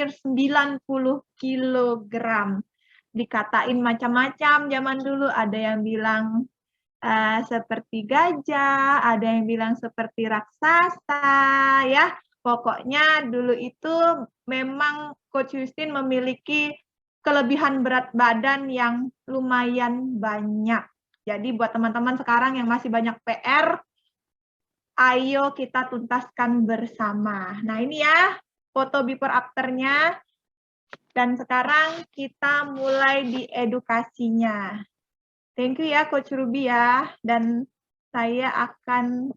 90 kilogram. Dikatain macam-macam zaman dulu, ada yang bilang seperti gajah, ada yang bilang seperti raksasa, ya. Pokoknya dulu itu memang Coach Justin memiliki kelebihan berat badan yang lumayan banyak. Jadi buat teman-teman sekarang yang masih banyak PR, ayo kita tuntaskan bersama. Nah ini ya, foto before after-nya. Dan sekarang kita mulai di edukasinya. Thank you ya Coach Ruby ya. Dan saya akan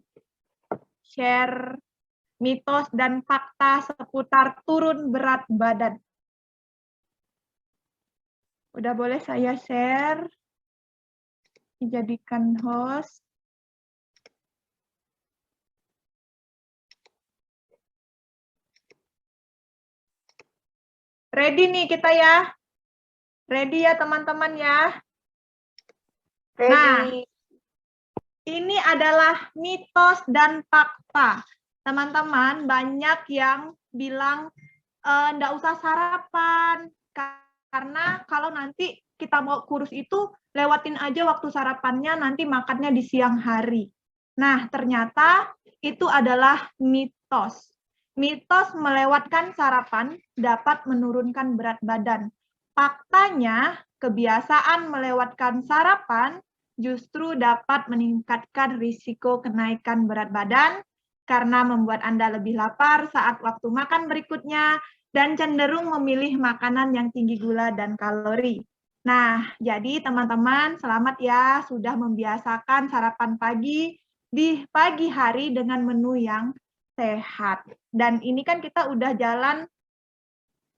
share mitos dan fakta seputar turun berat badan. Udah boleh saya share? Dijadikan host. Ready nih kita ya? Ready ya teman-teman ya? Ready. Nah, ini adalah mitos dan fakta. Teman-teman, banyak yang bilang nggak usah sarapan, karena kalau nanti kita mau kurus itu, lewatin aja waktu sarapannya, nanti makannya di siang hari. Nah, ternyata itu adalah mitos. Mitos melewatkan sarapan dapat menurunkan berat badan. Faktanya, kebiasaan melewatkan sarapan justru dapat meningkatkan risiko kenaikan berat badan karena membuat Anda lebih lapar saat waktu makan berikutnya dan cenderung memilih makanan yang tinggi gula dan kalori. Nah, jadi teman-teman selamat ya sudah membiasakan sarapan pagi di pagi hari dengan menu yang sehat. Dan ini kan kita udah jalan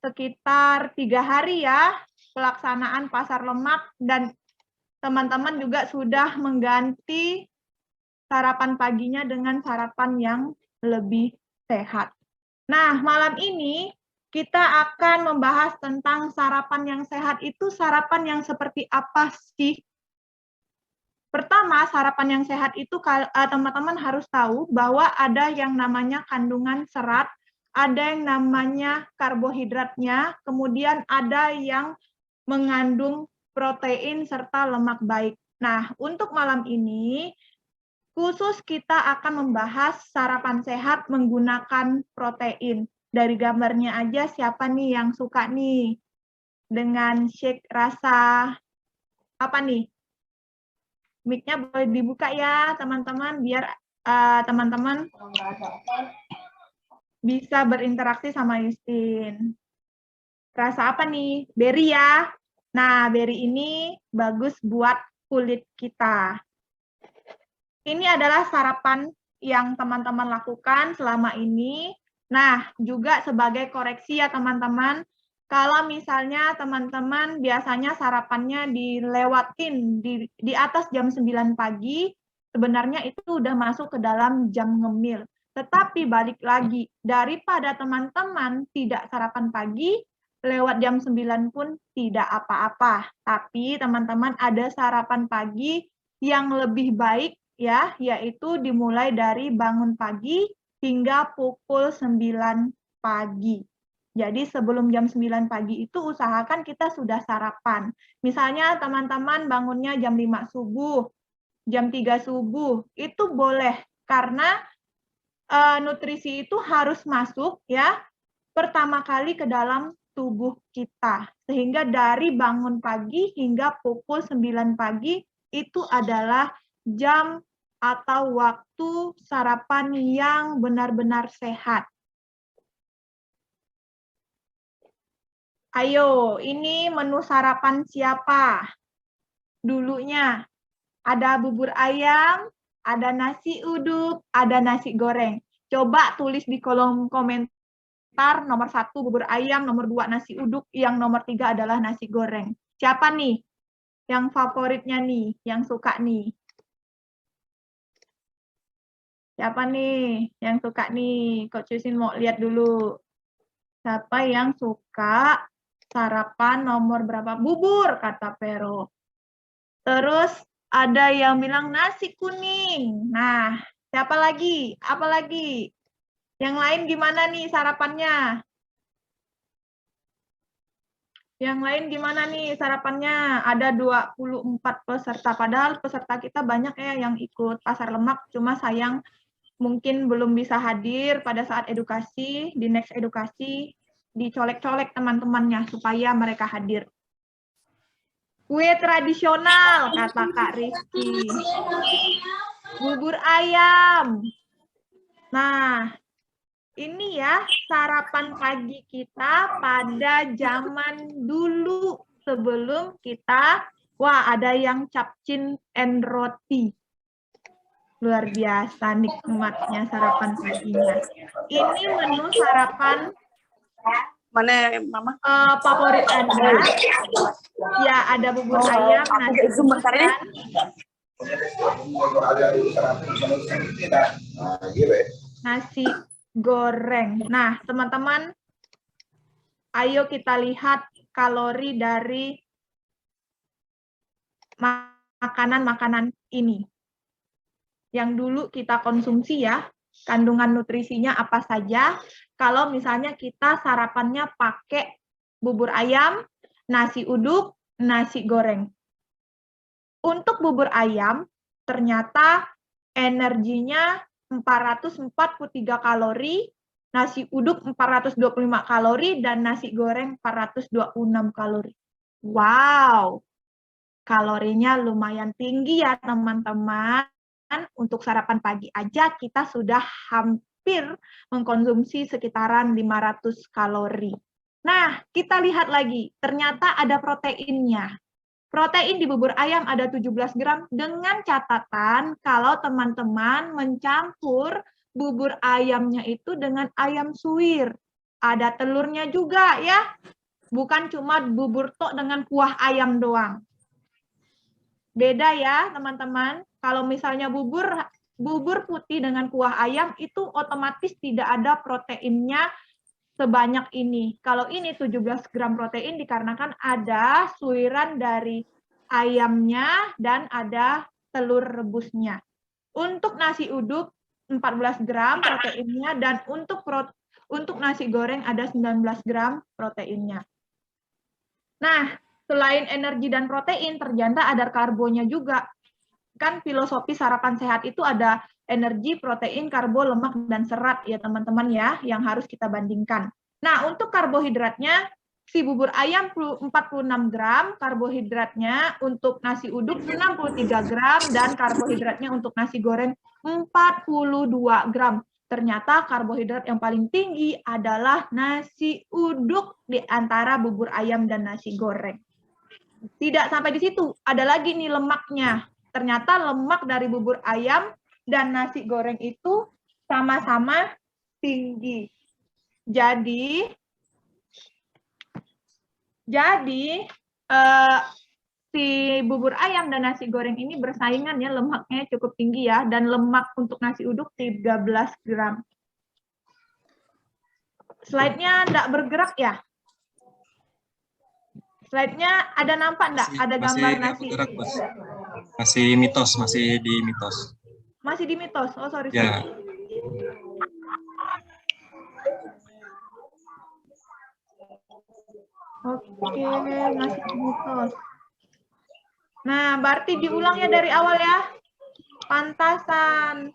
sekitar 3 hari ya pelaksanaan pasar lemak dan teman-teman juga sudah mengganti sarapan paginya dengan sarapan yang lebih sehat. Nah, malam ini kita akan membahas tentang sarapan yang sehat itu sarapan yang seperti apa sih? Pertama, sarapan yang sehat itu teman-teman harus tahu bahwa ada yang namanya kandungan serat, ada yang namanya karbohidratnya, kemudian ada yang mengandung protein serta lemak baik. Nah, untuk malam ini, khusus kita akan membahas sarapan sehat menggunakan protein. Dari gambarnya aja siapa nih yang suka nih dengan shake rasa apa nih? Mic-nya boleh dibuka ya teman-teman biar teman-teman bisa berinteraksi sama Justin. Rasa apa nih? Berry ya. Nah, berry ini bagus buat kulit kita. Ini adalah sarapan yang teman-teman lakukan selama ini. Nah, juga sebagai koreksi ya teman-teman, kalau misalnya teman-teman biasanya sarapannya dilewatin di atas jam 9 pagi, sebenarnya itu udah masuk ke dalam jam ngemil. Tetapi balik lagi, daripada teman-teman tidak sarapan pagi, lewat jam 9 pun tidak apa-apa. Tapi teman-teman ada sarapan pagi yang lebih baik ya, yaitu dimulai dari bangun pagi hingga pukul 9 pagi. Jadi sebelum jam 9 pagi itu usahakan kita sudah sarapan. Misalnya teman-teman bangunnya jam 5 subuh, jam 3 subuh, itu boleh karena nutrisi itu harus masuk ya pertama kali ke dalam tubuh kita. Sehingga dari bangun pagi hingga pukul 9 pagi itu adalah jam atau waktu sarapan yang benar-benar sehat. Ayo, ini menu sarapan siapa? Dulunya ada bubur ayam, ada nasi uduk, ada nasi goreng. Coba tulis di kolom komentar nomor 1 bubur ayam, nomor 2 nasi uduk, yang nomor 3 adalah nasi goreng. Siapa nih yang favoritnya nih, yang suka nih? Siapa nih yang suka nih? Coach Yusin mau lihat dulu. Siapa yang suka sarapan nomor berapa? Bubur, kata Vero. Terus ada yang bilang nasi kuning. Nah, siapa lagi? Apa lagi? Yang lain gimana nih sarapannya? Yang lain gimana nih sarapannya? Ada 24 peserta, padahal peserta kita banyak ya yang ikut pasar lemak, cuma sayang mungkin belum bisa hadir pada saat edukasi, di next edukasi, dicolek-colek teman-temannya supaya mereka hadir. Kue tradisional, kata Kak Rizky. Bubur ayam. Nah, ini ya sarapan pagi kita pada zaman dulu sebelum kita, wah ada yang capcin and roti. Luar biasa nikmatnya sarapan paginya. Ini menu sarapan Mana Mama? favorit Anda. Ya, ada bubur ayam, nasi Sebentar ya. nasi goreng. Nah, teman-teman, ayo kita lihat kalori dari makanan-makanan ini. Yang dulu kita konsumsi ya, kandungan nutrisinya apa saja. Kalau misalnya kita sarapannya pakai bubur ayam, nasi uduk, nasi goreng. Untuk bubur ayam, ternyata energinya 443 kalori, nasi uduk 425 kalori, dan nasi goreng 426 kalori. Wow, kalorinya lumayan tinggi ya teman-teman. Untuk sarapan pagi aja kita sudah hampir mengkonsumsi sekitaran 500 kalori. Nah, kita lihat lagi, ternyata ada proteinnya. Protein di bubur ayam ada 17 gram dengan catatan kalau teman-teman mencampur bubur ayamnya itu dengan ayam suwir. Ada telurnya juga ya, bukan cuma bubur tok dengan kuah ayam doang. Beda ya teman-teman, kalau misalnya bubur putih dengan kuah ayam itu otomatis tidak ada proteinnya sebanyak ini. Kalau ini 17 gram protein dikarenakan ada suiran dari ayamnya dan ada telur rebusnya. Untuk nasi uduk 14 gram proteinnya dan untuk nasi goreng ada 19 gram proteinnya. Nah, selain energi dan protein, ternyata ada karbonya juga. Kan filosofi sarapan sehat itu ada energi, protein, karbo, lemak, dan serat ya teman-teman ya, yang harus kita bandingkan. Nah, untuk karbohidratnya, si bubur ayam 46 gram, karbohidratnya untuk nasi uduk 63 gram, dan karbohidratnya untuk nasi goreng 42 gram. Ternyata karbohidrat yang paling tinggi adalah nasi uduk di antara bubur ayam dan nasi goreng. Tidak sampai di situ, ada lagi nih lemaknya. Ternyata lemak dari bubur ayam dan nasi goreng itu sama-sama tinggi. Jadi si bubur ayam dan nasi goreng ini bersaingan ya, lemaknya cukup tinggi ya, dan lemak untuk nasi uduk 13 gram. Slide-nya enggak bergerak ya? Slide-nya ada nampak enggak? Ada gambar nasi. Bergerak, Mas. Masih mitos, masih di mitos. Masih di mitos. Oh, sorry. Ya. Oke, masih di mitos. Nah, berarti diulang ya dari awal ya. Pantasan.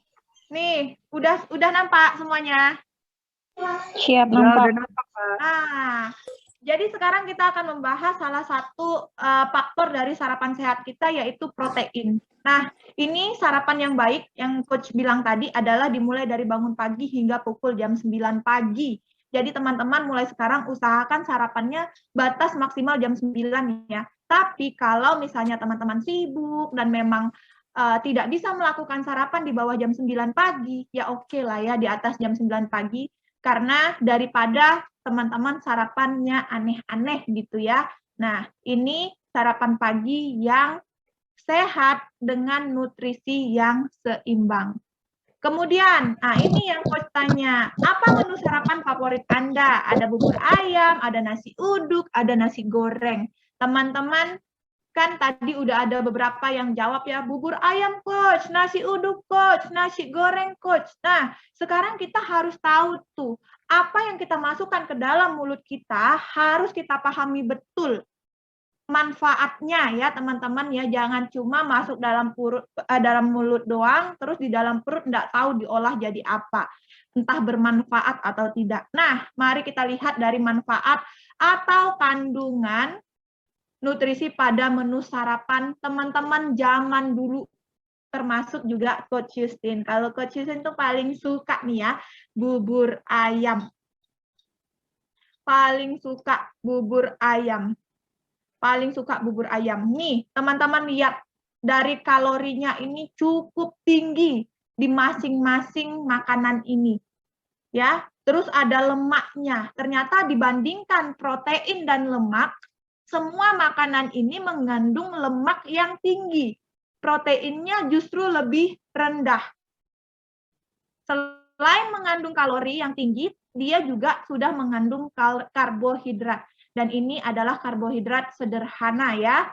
Nih, udah nampak semuanya? Siap, nampak. Nah, jadi sekarang kita akan membahas salah satu faktor dari sarapan sehat kita, yaitu protein. Nah, ini sarapan yang baik, yang Coach bilang tadi adalah dimulai dari bangun pagi hingga pukul jam 9 pagi. Jadi teman-teman mulai sekarang usahakan sarapannya batas maksimal jam 9 ya. Tapi kalau misalnya teman-teman sibuk dan memang tidak bisa melakukan sarapan di bawah jam 9 pagi, ya oke lah ya di atas jam 9 pagi. Karena daripada teman-teman sarapannya aneh-aneh gitu ya. Nah, ini sarapan pagi yang sehat dengan nutrisi yang seimbang. Kemudian, nah ini yang Coach tanya, apa menu sarapan favorit Anda? Ada bubur ayam, ada nasi uduk, ada nasi goreng. Teman-teman, Kan tadi udah ada beberapa yang jawab ya, bubur ayam coach, nasi uduk coach, nasi goreng coach. Nah, sekarang kita harus tahu tuh, apa yang kita masukkan ke dalam mulut kita harus kita pahami betul manfaatnya ya teman-teman ya, jangan cuma masuk dalam mulut doang, terus di dalam perut enggak tahu diolah jadi apa, entah bermanfaat atau tidak. Nah, mari kita lihat dari manfaat atau kandungan nutrisi pada menu sarapan teman-teman zaman dulu, termasuk juga Coach Justin. Kalau Coach Justin tuh paling suka nih ya, bubur ayam. Paling suka bubur ayam. Paling suka bubur ayam. Nih, teman-teman lihat, dari kalorinya ini cukup tinggi di masing-masing makanan ini. Ya, terus ada lemaknya. Ternyata dibandingkan protein dan lemak, semua makanan ini mengandung lemak yang tinggi. Proteinnya justru lebih rendah. Selain mengandung kalori yang tinggi, dia juga sudah mengandung karbohidrat. Dan ini adalah karbohidrat sederhana ya.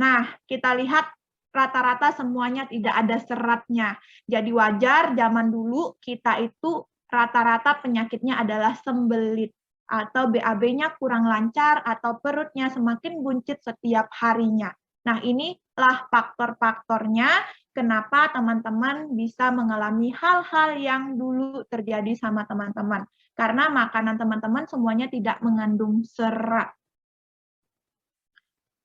Nah, kita lihat rata-rata semuanya tidak ada seratnya. Jadi wajar zaman dulu kita itu rata-rata penyakitnya adalah sembelit atau BAB-nya kurang lancar atau perutnya semakin buncit setiap harinya. Nah, inilah faktor-faktornya kenapa teman-teman bisa mengalami hal-hal yang dulu terjadi sama teman-teman. Karena makanan teman-teman semuanya tidak mengandung serat.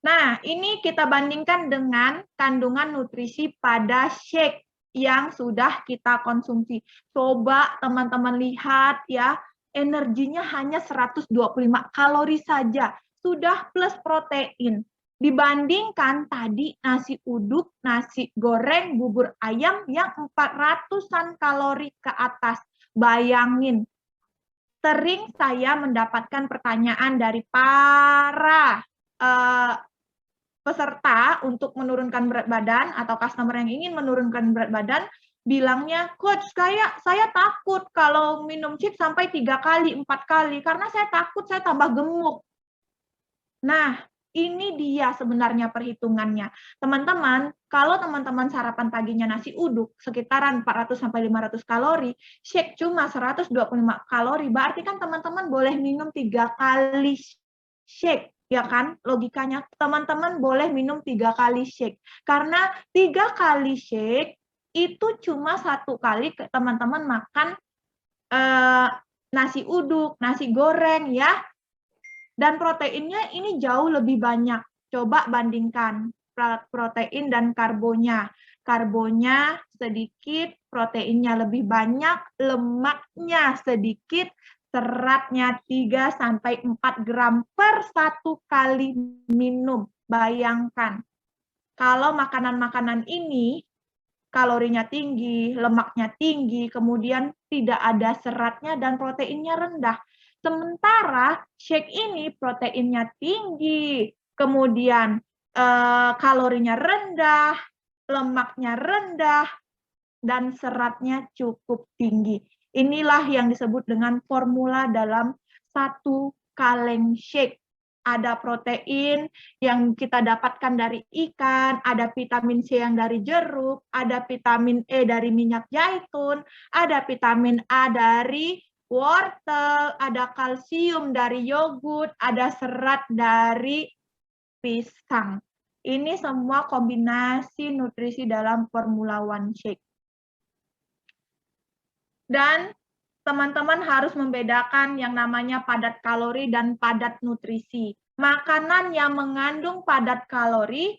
Nah, ini kita bandingkan dengan kandungan nutrisi pada shake yang sudah kita konsumsi. Coba teman-teman lihat ya, energinya hanya 125 kalori saja, sudah plus protein. Dibandingkan tadi nasi uduk, nasi goreng, bubur ayam yang 400-an kalori ke atas. Bayangin, sering saya mendapatkan pertanyaan dari para peserta untuk menurunkan berat badan atau customer yang ingin menurunkan berat badan, bilangnya, coach, saya takut kalau minum chips sampai 3 kali, 4 kali, karena saya takut saya tambah gemuk. Nah, ini dia sebenarnya perhitungannya. Teman-teman, kalau teman-teman sarapan paginya nasi uduk, sekitaran 400-500 kalori, shake cuma 125 kalori, berarti kan teman-teman boleh minum 3 kali shake. Ya kan, logikanya teman-teman boleh minum 3 kali shake. Karena 3 kali shake itu cuma 1 kali teman-teman makan nasi uduk, nasi goreng ya. Dan proteinnya ini jauh lebih banyak. Coba bandingkan protein dan karbonya. Karbonya sedikit, proteinnya lebih banyak, lemaknya sedikit, seratnya 3-4 gram per 1 kali minum. Bayangkan, kalau makanan-makanan ini kalorinya tinggi, lemaknya tinggi, kemudian tidak ada seratnya dan proteinnya rendah. Sementara shake ini proteinnya tinggi, kemudian kalorinya rendah, lemaknya rendah, dan seratnya cukup tinggi. Inilah yang disebut dengan formula dalam 1 kaleng shake. Ada protein yang kita dapatkan dari ikan, ada vitamin C yang dari jeruk, ada vitamin E dari minyak zaitun, ada vitamin A dari wortel, ada kalsium dari yogurt, ada serat dari pisang. Ini semua kombinasi nutrisi dalam Formula One Shake. Dan teman-teman harus membedakan yang namanya padat kalori dan padat nutrisi. Makanan yang mengandung padat kalori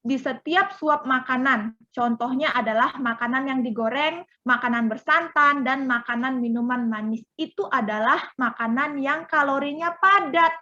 di setiap suap makanan, contohnya adalah makanan yang digoreng, makanan bersantan, dan makanan minuman manis. Itu adalah makanan yang kalorinya padat,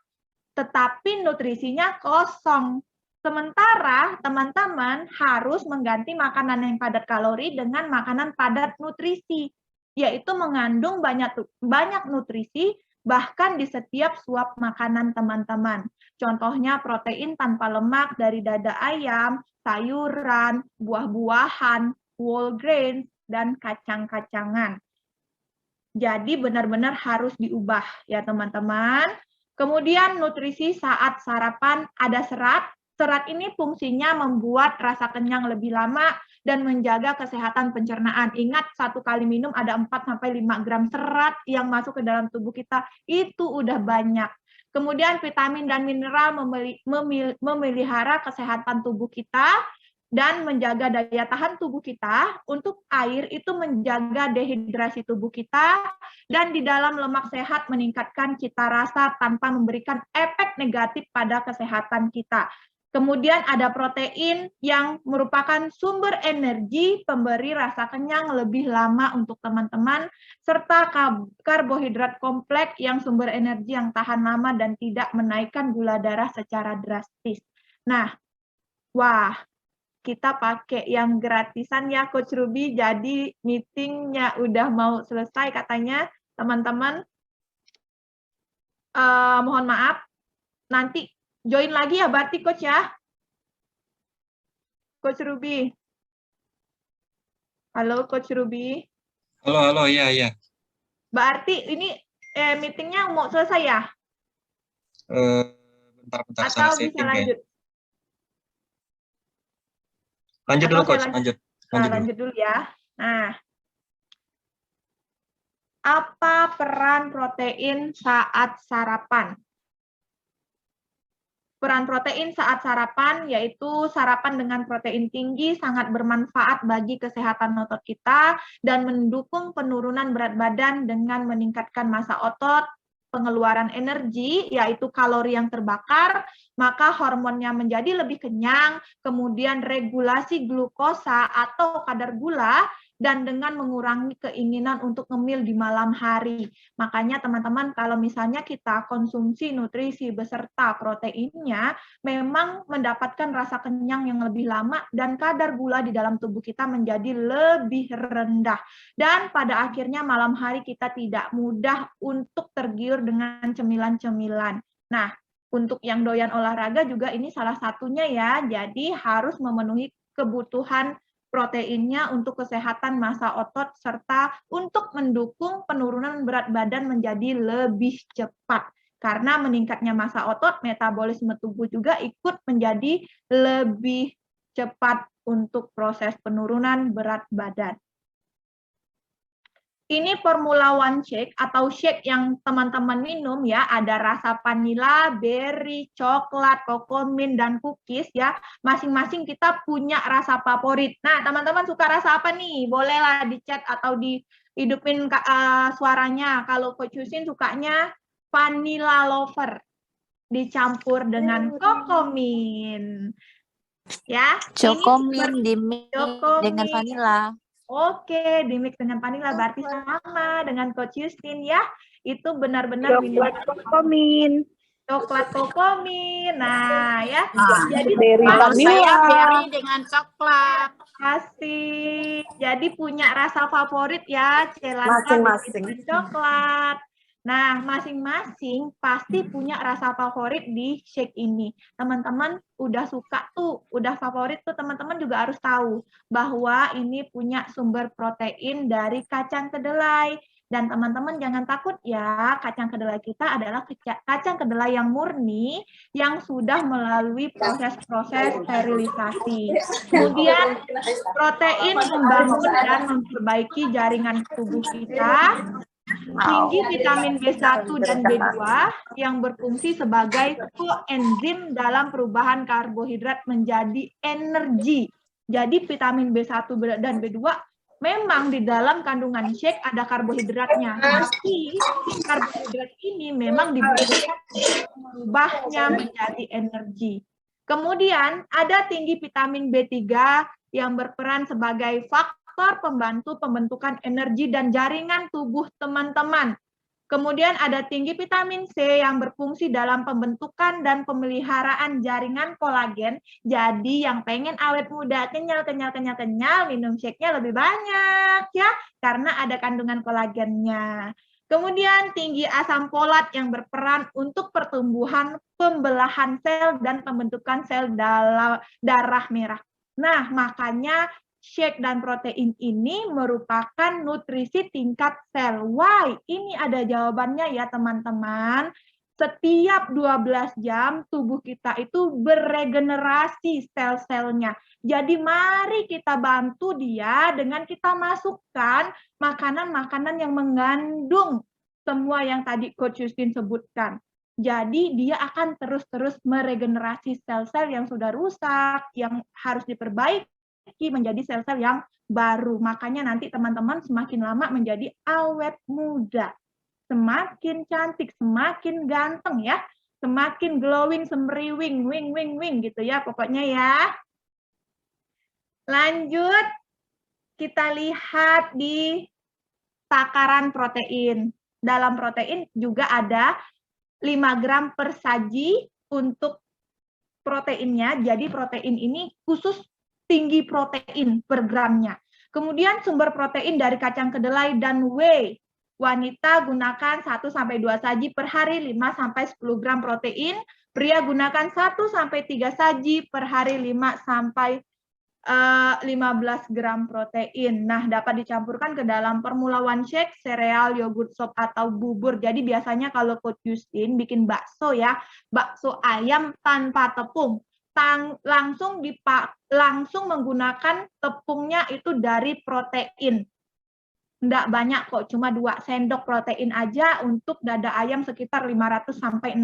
tetapi nutrisinya kosong. Sementara teman-teman harus mengganti makanan yang padat kalori dengan makanan padat nutrisi, yaitu mengandung banyak nutrisi bahkan di setiap suap makanan teman-teman. Contohnya protein tanpa lemak dari dada ayam, sayuran, buah-buahan, whole grain, dan kacang-kacangan. Jadi benar-benar harus diubah ya teman-teman. Kemudian nutrisi saat sarapan, ada serat, Serat ini fungsinya membuat rasa kenyang lebih lama dan menjaga kesehatan pencernaan. Ingat, 1 kali minum ada 4-5 gram serat yang masuk ke dalam tubuh kita. Itu udah banyak. Kemudian vitamin dan mineral memelihara kesehatan tubuh kita dan menjaga daya tahan tubuh kita. Untuk air itu menjaga dehidrasi tubuh kita, dan di dalam lemak sehat meningkatkan cita rasa tanpa memberikan efek negatif pada kesehatan kita. Kemudian ada protein yang merupakan sumber energi, pemberi rasa kenyang lebih lama untuk teman-teman, serta karbohidrat kompleks yang sumber energi yang tahan lama dan tidak menaikkan gula darah secara drastis. Nah, wah, kita pakai yang gratisan ya Coach Ruby, jadi meetingnya udah mau selesai katanya, teman-teman. Mohon maaf, nanti join lagi ya berarti Coach ya. Coach Ruby. Halo Coach Ruby. Halo, iya. Berarti ini meetingnya mau selesai ya? Bentar, Atau salah bisa setting lanjut? Lanjut Atau dulu, saya Coach. Lanjut dulu. lanjut dulu ya. Nah, apa peran protein saat sarapan? Peran protein saat sarapan, yaitu sarapan dengan protein tinggi sangat bermanfaat bagi kesehatan otot kita dan mendukung penurunan berat badan dengan meningkatkan massa otot, pengeluaran energi, yaitu kalori yang terbakar, maka hormonnya menjadi lebih kenyang, kemudian regulasi glukosa atau kadar gula, dan dengan mengurangi keinginan untuk ngemil di malam hari. Makanya teman-teman, kalau misalnya kita konsumsi nutrisi beserta proteinnya, memang mendapatkan rasa kenyang yang lebih lama dan kadar gula di dalam tubuh kita menjadi lebih rendah. Dan pada akhirnya malam hari kita tidak mudah untuk tergiur dengan cemilan-cemilan. Nah, untuk yang doyan olahraga juga ini salah satunya ya, jadi harus memenuhi kebutuhan proteinnya untuk kesehatan massa otot serta untuk mendukung penurunan berat badan menjadi lebih cepat. Karena meningkatnya massa otot, metabolisme tubuh juga ikut menjadi lebih cepat untuk proses penurunan berat badan. Ini formula one shake atau shake yang teman-teman minum ya, ada rasa vanila, berry, coklat, kokomin, dan cookies ya. Masing-masing kita punya rasa favorit. Nah, teman-teman suka rasa apa nih? Bolehlah di chat atau dihidupin suaranya. Kalau Coach Yusin sukanya vanilla lover dicampur dengan kokomin. Ya, Cokomin dimix Cokomin dengan vanila. Oke, dimix dengan vanila berarti sama dengan Coach Justin ya. Itu benar-benar minuman Kokomin. coklat kokomin. Nah, ya. Jadi Kalau saya berry dengan coklat. kasih. Jadi punya rasa favorit ya, Celaka Masing-masing. dengan coklat. Nah, masing-masing pasti punya rasa favorit di shake ini. Teman-teman udah suka tuh, udah favorit tuh, teman-teman juga harus tahu bahwa ini punya sumber protein dari kacang kedelai. Dan teman-teman jangan takut ya, kacang kedelai kita adalah kacang kedelai yang murni yang sudah melalui proses-proses sterilisasi. Kemudian protein membangun dan memperbaiki jaringan tubuh kita. Tinggi vitamin B1 dan B2 yang berfungsi sebagai koenzim dalam perubahan karbohidrat menjadi energi. Jadi vitamin B1 dan B2 memang di dalam kandungan shake ada karbohidratnya, tapi karbohidrat ini memang dibutuhkan untuk mengubahnya menjadi energi. Kemudian ada tinggi vitamin B3 yang berperan sebagai faktor pembantu pembentukan energi dan jaringan tubuh teman-teman. Kemudian ada tinggi vitamin C yang berfungsi dalam pembentukan dan pemeliharaan jaringan kolagen. Jadi yang pengen awet muda, kenyal, minum shake-nya lebih banyak ya, karena ada kandungan kolagennya. Kemudian tinggi asam folat yang berperan untuk pertumbuhan, pembelahan sel, dan pembentukan sel darah merah. Nah, makanya shake dan protein ini merupakan nutrisi tingkat sel. Why? Ini ada jawabannya ya teman-teman. Setiap 12 jam tubuh kita itu beregenerasi sel-selnya. Jadi mari kita bantu dia dengan kita masukkan makanan-makanan yang mengandung semua yang tadi Coach Justin sebutkan. Jadi dia akan terus-terus meregenerasi sel-sel yang sudah rusak, yang harus diperbaiki menjadi sel-sel yang baru. Makanya nanti teman-teman semakin lama menjadi awet muda. Semakin cantik, semakin ganteng ya, semakin glowing, semriwing, wing gitu ya pokoknya ya. Lanjut, kita lihat di takaran protein. Dalam protein juga ada 5 gram per saji untuk proteinnya, jadi protein ini khusus tinggi protein per gramnya. Kemudian sumber protein dari kacang kedelai dan whey. Wanita gunakan 1-2 saji per hari 5-10 gram protein, pria gunakan 1-3 saji per hari 5-15 gram protein. Nah, dapat dicampurkan ke dalam formula one shake, sereal, yogurt, sop, atau bubur. Jadi biasanya kalau Coach Justin bikin bakso ya, bakso ayam tanpa tepung, langsung menggunakan tepungnya itu dari protein. Enggak banyak kok, cuma 2 sendok protein aja untuk dada ayam sekitar 500-600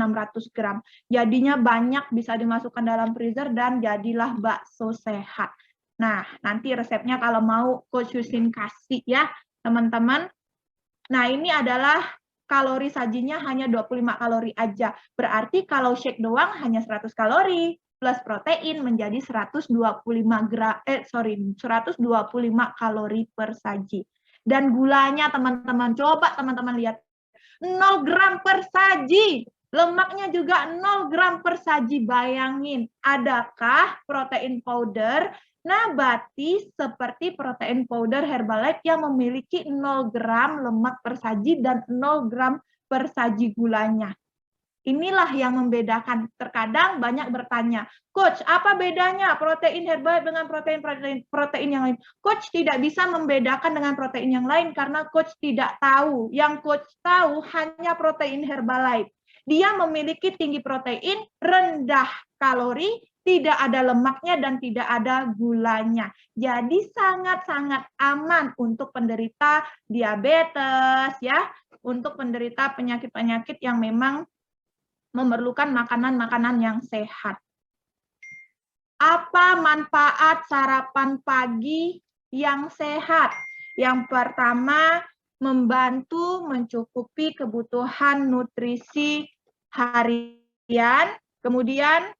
gram. Jadinya banyak, bisa dimasukkan dalam freezer dan jadilah bakso sehat. Nah, nanti resepnya kalau mau Coach Justin kasih ya, teman-teman. Nah, ini adalah kalori sajinya hanya 25 kalori aja. Berarti kalau shake doang hanya 100 kalori plus protein menjadi 125 kalori per saji. Dan gulanya teman-teman, coba teman-teman lihat, 0 gram per saji. Lemaknya juga 0 gram per saji. Bayangin, adakah protein powder nabati seperti protein powder Herbalife yang memiliki 0 gram lemak per saji dan 0 gram per saji gulanya? Inilah yang membedakan. Terkadang banyak bertanya, Coach, apa bedanya protein Herbalife dengan protein yang lain? Coach tidak bisa membedakan dengan protein yang lain karena Coach tidak tahu. Yang Coach tahu hanya protein Herbalife. Dia memiliki tinggi protein, rendah kalori, tidak ada lemaknya dan tidak ada gulanya. Jadi sangat-sangat aman untuk penderita diabetes ya, untuk penderita penyakit-penyakit yang memang memerlukan makanan-makanan yang sehat. Apa manfaat sarapan pagi yang sehat? Yang pertama, membantu mencukupi kebutuhan nutrisi harian, kemudian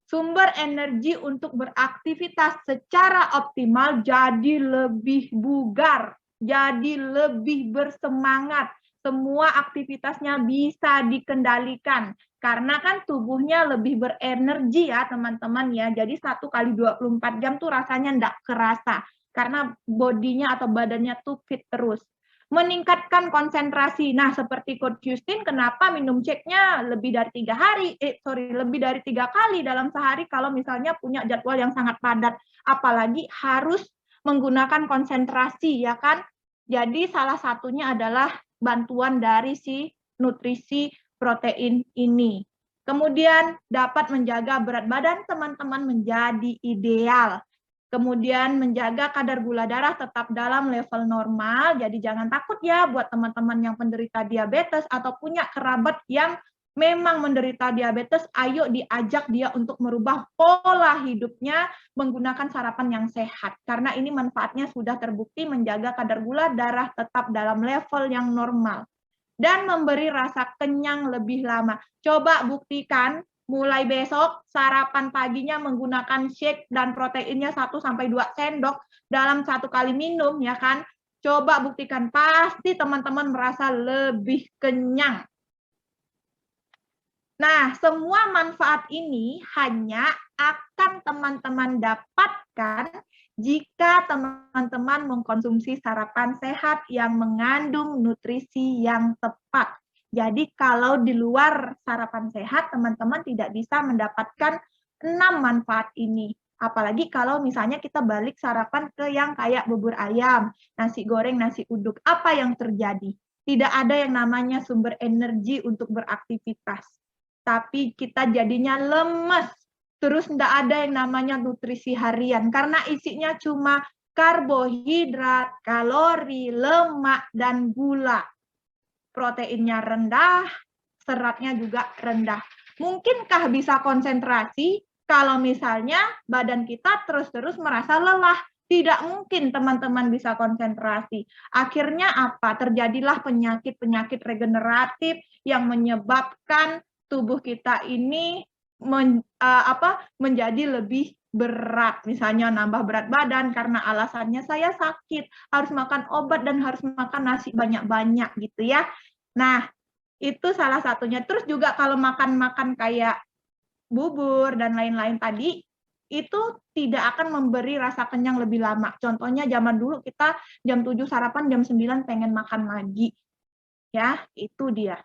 sumber energi untuk beraktivitas secara optimal, jadi lebih bugar, jadi lebih bersemangat. Semua aktivitasnya bisa dikendalikan karena kan tubuhnya lebih berenergi ya teman-teman ya. Jadi 1 kali 24 jam tuh rasanya enggak kerasa karena bodinya atau badannya tuh fit terus. Meningkatkan konsentrasi. Nah, seperti Coach Justin, kenapa minum shake-nya lebih dari 3 kali dalam sehari kalau misalnya punya jadwal yang sangat padat, apalagi harus menggunakan konsentrasi ya kan. Jadi salah satunya adalah bantuan dari si nutrisi protein ini. Kemudian dapat menjaga berat badan teman-teman menjadi ideal. Kemudian menjaga kadar gula darah tetap dalam level normal. Jadi jangan takut ya buat teman-teman yang penderita diabetes atau punya kerabat yang memang menderita diabetes, ayo diajak dia untuk merubah pola hidupnya menggunakan sarapan yang sehat. Karena ini manfaatnya sudah terbukti menjaga kadar gula darah tetap dalam level yang normal. Dan memberi rasa kenyang lebih lama. Coba buktikan mulai besok sarapan paginya menggunakan shake dan proteinnya 1-2 sendok dalam 1 kali minum ya kan. Coba buktikan, pasti teman-teman merasa lebih kenyang. Nah, semua manfaat ini hanya akan teman-teman dapatkan jika teman-teman mengkonsumsi sarapan sehat yang mengandung nutrisi yang tepat. Jadi kalau di luar sarapan sehat, teman-teman tidak bisa mendapatkan 6 manfaat ini. Apalagi kalau misalnya kita balik sarapan ke yang kayak bubur ayam, nasi goreng, nasi uduk. Apa yang terjadi? Tidak ada yang namanya sumber energi untuk beraktivitas. Tapi kita jadinya lemes. Terus tidak ada yang namanya nutrisi harian. Karena isinya cuma karbohidrat, kalori, lemak, dan gula. Proteinnya rendah, seratnya juga rendah. Mungkinkah bisa konsentrasi kalau misalnya badan kita terus-terus merasa lelah? Tidak mungkin teman-teman bisa konsentrasi. Akhirnya apa? Terjadilah penyakit-penyakit regeneratif yang menyebabkan tubuh kita ini menjadi lebih berat. Misalnya nambah berat badan karena alasannya saya sakit, harus makan obat dan harus makan nasi banyak-banyak gitu ya. Nah, itu salah satunya. Terus juga kalau makan-makan kayak bubur dan lain-lain tadi, itu tidak akan memberi rasa kenyang lebih lama. Contohnya zaman dulu kita jam 7 sarapan, jam 9 pengen makan lagi. Ya, itu dia.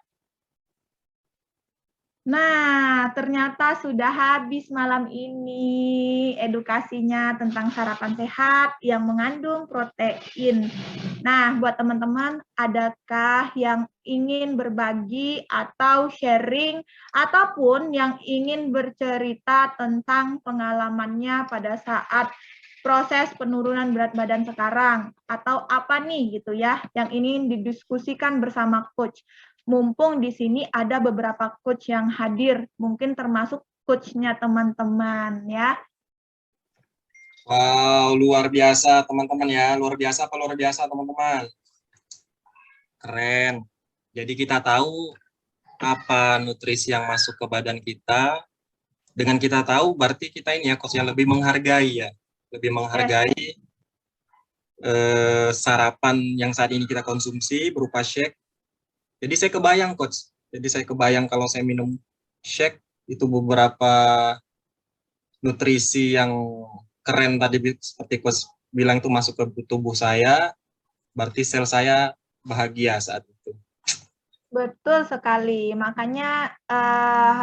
Nah, ternyata sudah habis malam ini edukasinya tentang sarapan sehat yang mengandung protein. Nah, buat teman-teman, adakah yang ingin berbagi atau sharing, ataupun yang ingin bercerita tentang pengalamannya pada saat proses penurunan berat badan sekarang? Atau apa nih gitu ya, yang ingin didiskusikan bersama coach? Mumpung di sini ada beberapa coach yang hadir, mungkin termasuk coachnya teman-teman ya. Wow, luar biasa teman-teman ya. Luar biasa apa luar biasa teman-teman? Keren. Jadi kita tahu apa nutrisi yang masuk ke badan kita. Dengan kita tahu berarti kita ini ya coach yang lebih menghargai ya. Lebih menghargai sarapan yang saat ini kita konsumsi berupa shake. Jadi saya kebayang coach. Jadi saya kebayang kalau saya minum shake itu beberapa nutrisi yang keren tadi seperti coach bilang itu masuk ke tubuh saya, berarti sel saya bahagia saat itu. Betul sekali. Makanya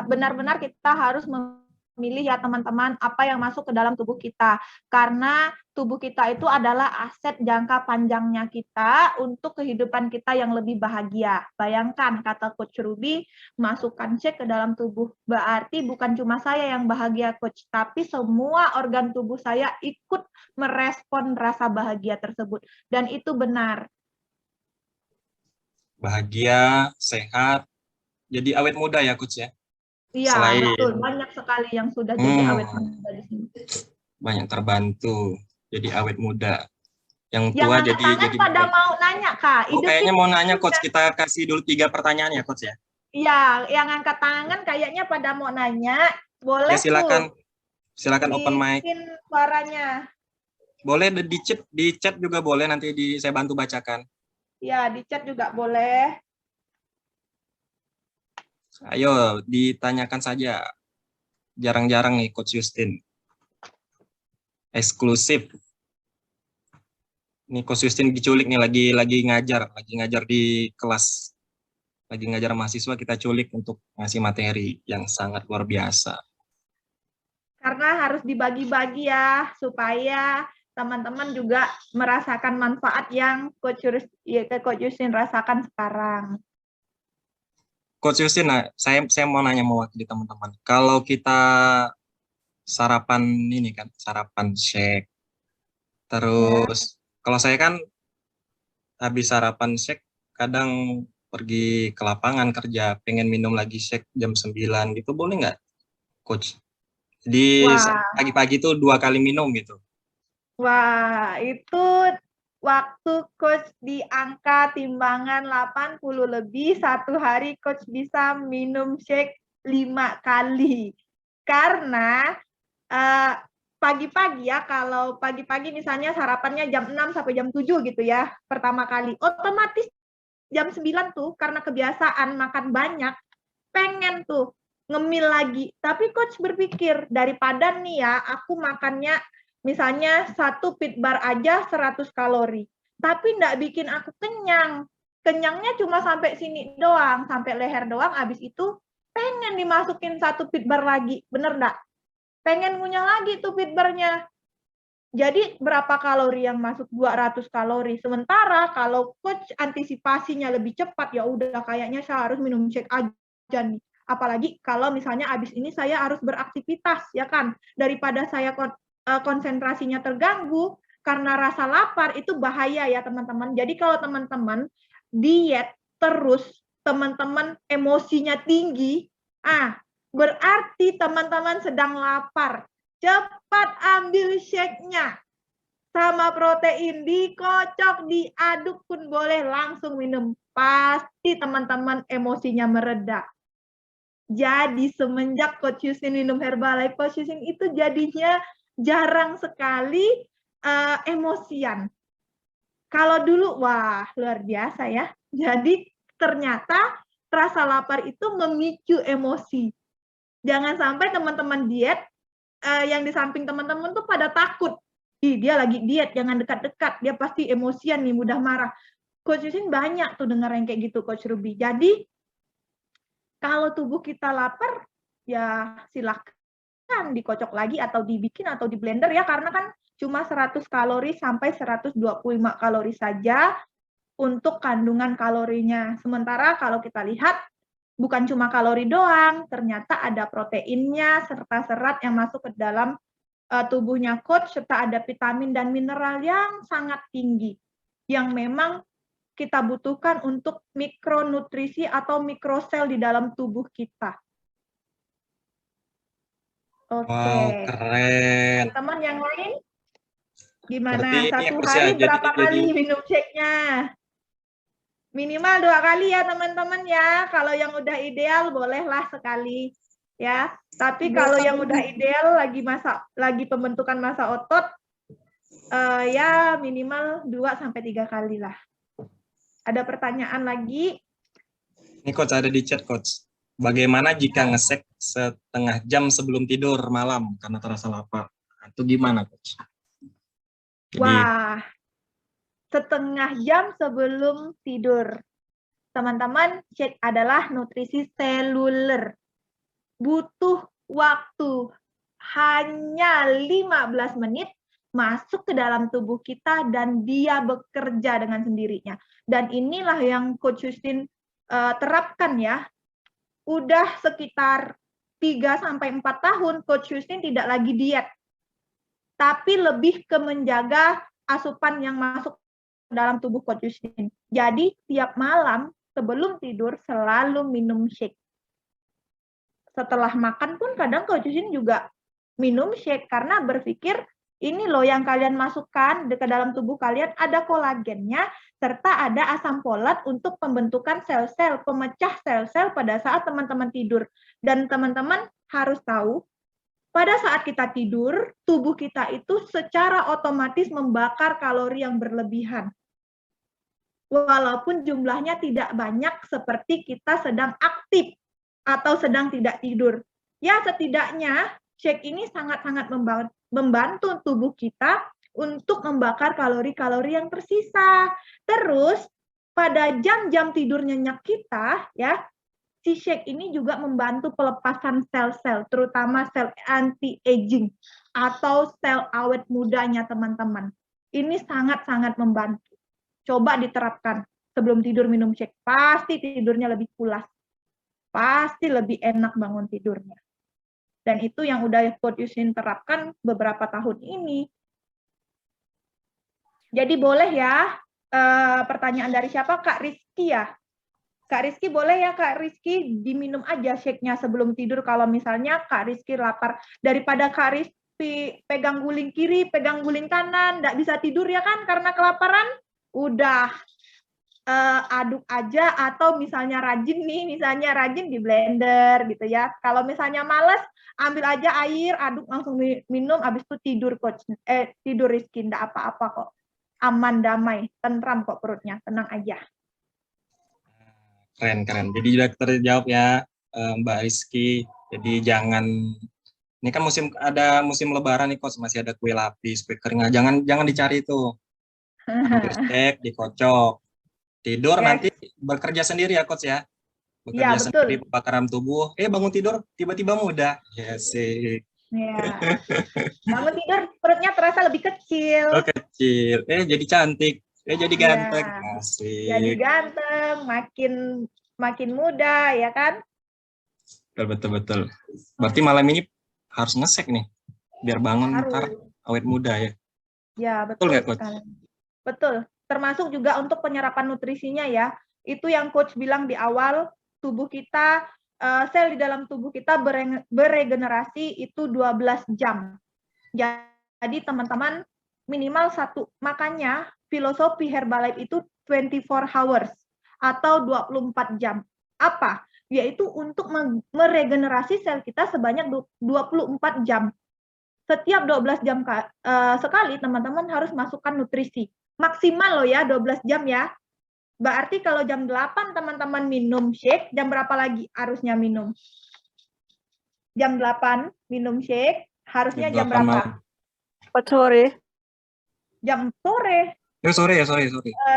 benar-benar kita harus memilih ya teman-teman apa yang masuk ke dalam tubuh kita. Karena tubuh kita itu adalah aset jangka panjangnya kita untuk kehidupan kita yang lebih bahagia. Bayangkan kata Coach Ruby, masukkan shake ke dalam tubuh. Berarti bukan cuma saya yang bahagia Coach, tapi semua organ tubuh saya ikut merespon rasa bahagia tersebut. Dan itu benar. Bahagia, sehat, jadi awet muda ya Coach ya? Iya, betul. Banyak sekali yang sudah jadi awet muda di sini. Banyak terbantu, jadi awet muda. Yang tua jadi pada mau nanya, Kak. Oh, kayaknya mau nanya Coach, kita kasih dulu 3 pertanyaan ya Coach ya? Iya, yang angkat tangan kayaknya pada mau nanya. Boleh ya, silakan. Silakan open mic. Suaranya. Boleh di chat juga boleh, nanti saya bantu bacakan. Ya, di chat juga boleh. Ayo, ditanyakan saja. Jarang-jarang nih Coach Justin. Eksklusif. Nih Coach Justin diculik nih, lagi ngajar di kelas. Lagi ngajar mahasiswa, kita culik untuk ngasih materi yang sangat luar biasa. Karena harus dibagi-bagi ya, supaya teman-teman juga merasakan manfaat yang Coach Justin rasakan sekarang. Coach Justin, saya mau nanya mewakili teman-teman. Kalau kita sarapan ini kan, sarapan shake. Terus kalau saya kan habis sarapan shake kadang pergi ke lapangan kerja, pengen minum lagi shake jam 9 gitu, boleh nggak Coach? Jadi pagi-pagi itu 2 kali minum gitu. Wah, itu waktu Coach di angka timbangan 80 lebih, satu hari Coach bisa minum shake 5 kali. Karena pagi-pagi ya, kalau pagi-pagi misalnya sarapannya jam 6 sampai jam 7 gitu ya, pertama kali. Otomatis jam 9 tuh, karena kebiasaan makan banyak, pengen tuh ngemil lagi. Tapi Coach berpikir, daripada nih ya, aku makannya misalnya 1 pit bar aja 100 kalori. Tapi nggak bikin aku kenyang. Kenyangnya cuma sampai sini doang, sampai leher doang, habis itu pengen dimasukin 1 pit bar lagi. Bener nggak? Pengen ngunyah lagi tuh pit barnya. Jadi berapa kalori yang masuk? 200 kalori. Sementara kalau coach antisipasinya lebih cepat, ya udah kayaknya saya harus minum shake aja nih. Apalagi kalau misalnya abis ini saya harus beraktivitas, ya kan? Daripada saya konsentrasinya terganggu karena rasa lapar, itu bahaya ya teman-teman. Jadi kalau teman-teman diet terus, teman-teman emosinya tinggi, berarti teman-teman sedang lapar. Cepat ambil shake-nya sama protein, dikocok, diaduk pun boleh, langsung minum. Pasti teman-teman emosinya mereda. Jadi semenjak Coach Yusin minum Herbalife, Coach Yusin itu jadinya jarang sekali emosian. Kalau dulu, wah luar biasa ya. Jadi ternyata rasa lapar itu memicu emosi. Jangan sampai teman-teman diet, yang di samping teman-teman tuh pada takut. Dia lagi diet, jangan dekat-dekat, dia pasti emosian nih, mudah marah. Coach Yusin banyak tuh dengar yang kayak gitu, Coach Ruby. Jadi, kalau tubuh kita lapar, ya silahkan dikocok lagi atau dibikin atau di blender ya, karena kan cuma 100 kalori sampai 125 kalori saja untuk kandungan kalorinya. Sementara kalau kita lihat, bukan cuma kalori doang, ternyata ada proteinnya, serta serat yang masuk ke dalam tubuhnya coach, serta ada vitamin dan mineral yang sangat tinggi, yang memang kita butuhkan untuk mikronutrisi atau mikrosel di dalam tubuh kita. Oke. Wow, keren. Teman-teman yang lain, gimana? Berarti ini Satu harus hari ya, berapa jadi kali minum shake-nya? Minimal 2 kali ya teman-teman ya. Kalau yang udah ideal bolehlah sekali ya. Tapi kalau yang udah ideal lagi pembentukan massa otot, ya minimal 2 sampai 3 kali lah. Ada pertanyaan lagi? Ini coach ada di chat coach. Bagaimana jika ngesek setengah jam sebelum tidur malam karena terasa lapar? Itu gimana coach? Wah, setengah jam sebelum tidur. Teman-teman, shake adalah nutrisi seluler. Butuh waktu hanya 15 menit masuk ke dalam tubuh kita dan dia bekerja dengan sendirinya. Dan inilah yang Coach Yusin terapkan ya. Udah sekitar 3-4 tahun Coach Yusin tidak lagi diet. Tapi lebih ke menjaga asupan yang masuk ke dalam tubuh Coach Yusin. Jadi tiap malam sebelum tidur selalu minum shake. Setelah makan pun kadang Coach Yusin juga minum shake karena berpikir ini loh yang kalian masukkan ke dalam tubuh kalian, ada kolagennya serta ada asam folat untuk pembentukan sel-sel, pemecah sel-sel pada saat teman-teman tidur. Dan teman-teman harus tahu, pada saat kita tidur, tubuh kita itu secara otomatis membakar kalori yang berlebihan. Walaupun jumlahnya tidak banyak seperti kita sedang aktif atau sedang tidak tidur. Ya, setidaknya shake ini sangat-sangat membantu tubuh kita untuk membakar kalori-kalori yang tersisa. Terus, pada jam-jam tidur nyenyak kita, ya, si shake ini juga membantu pelepasan sel-sel, terutama sel anti-aging atau sel awet mudanya teman-teman. Ini sangat-sangat membantu. Coba diterapkan sebelum tidur minum shake, pasti tidurnya lebih pulas. Pasti lebih enak bangun tidurnya. Dan itu yang udah Coach Yusin terapkan beberapa tahun ini. Jadi boleh ya, pertanyaan dari siapa? Kak Rizky ya? Kak Rizky boleh ya Kak Rizky diminum aja shake-nya sebelum tidur kalau misalnya Kak Rizky lapar. Daripada Kak Rizky pegang guling kiri, pegang guling kanan, nggak bisa tidur ya kan karena kelaparan, udah aduk aja atau misalnya rajin di blender gitu ya. Kalau misalnya males, ambil aja air, aduk langsung minum, habis itu tidur coach. Tidur Rizky, nggak apa-apa kok. Aman, damai, tentram kok perutnya, tenang aja. Keren. Jadi sudah terjawab ya Mbak Rizky. Jadi jangan, ini kan ada musim lebaran nih coach, masih ada kue lapis, kue kering. Jangan dicari itu. Ambil shake, dikocok. Tidur nanti bekerja sendiri ya coach ya. Bekerja sendiri pembakaran tubuh. Bangun tidur tiba-tiba mudah. Ya sih. Ya. Bangun tidur perutnya terasa lebih kecil. Oh, kecil. Jadi cantik. Jadi Iya. ganteng. Jadi Asik. ganteng, makin muda, ya kan? Betul, betul, betul. Berarti malam ini harus ngesek nih. Biar bangun ntar Harus. awet muda ya. Ya, Betul betul nggak, Coach? sekali. Betul. Termasuk juga untuk penyerapan nutrisinya ya. Itu yang Coach bilang di awal, tubuh kita, sel di dalam tubuh kita beregenerasi itu 12 jam. Jadi teman-teman minimal satu, makanya filosofi Herbalife itu 24 hours atau 24 jam. Apa? Yaitu untuk meregenerasi sel kita sebanyak 24 jam. Setiap 12 jam sekali teman-teman harus masukkan nutrisi. Maksimal loh ya 12 jam ya. Berarti kalau jam 8 teman-teman minum shake, jam berapa lagi harusnya minum? Jam 8 minum shake, harusnya jam berapa? Sore. Jam sore. Sore ya, sore.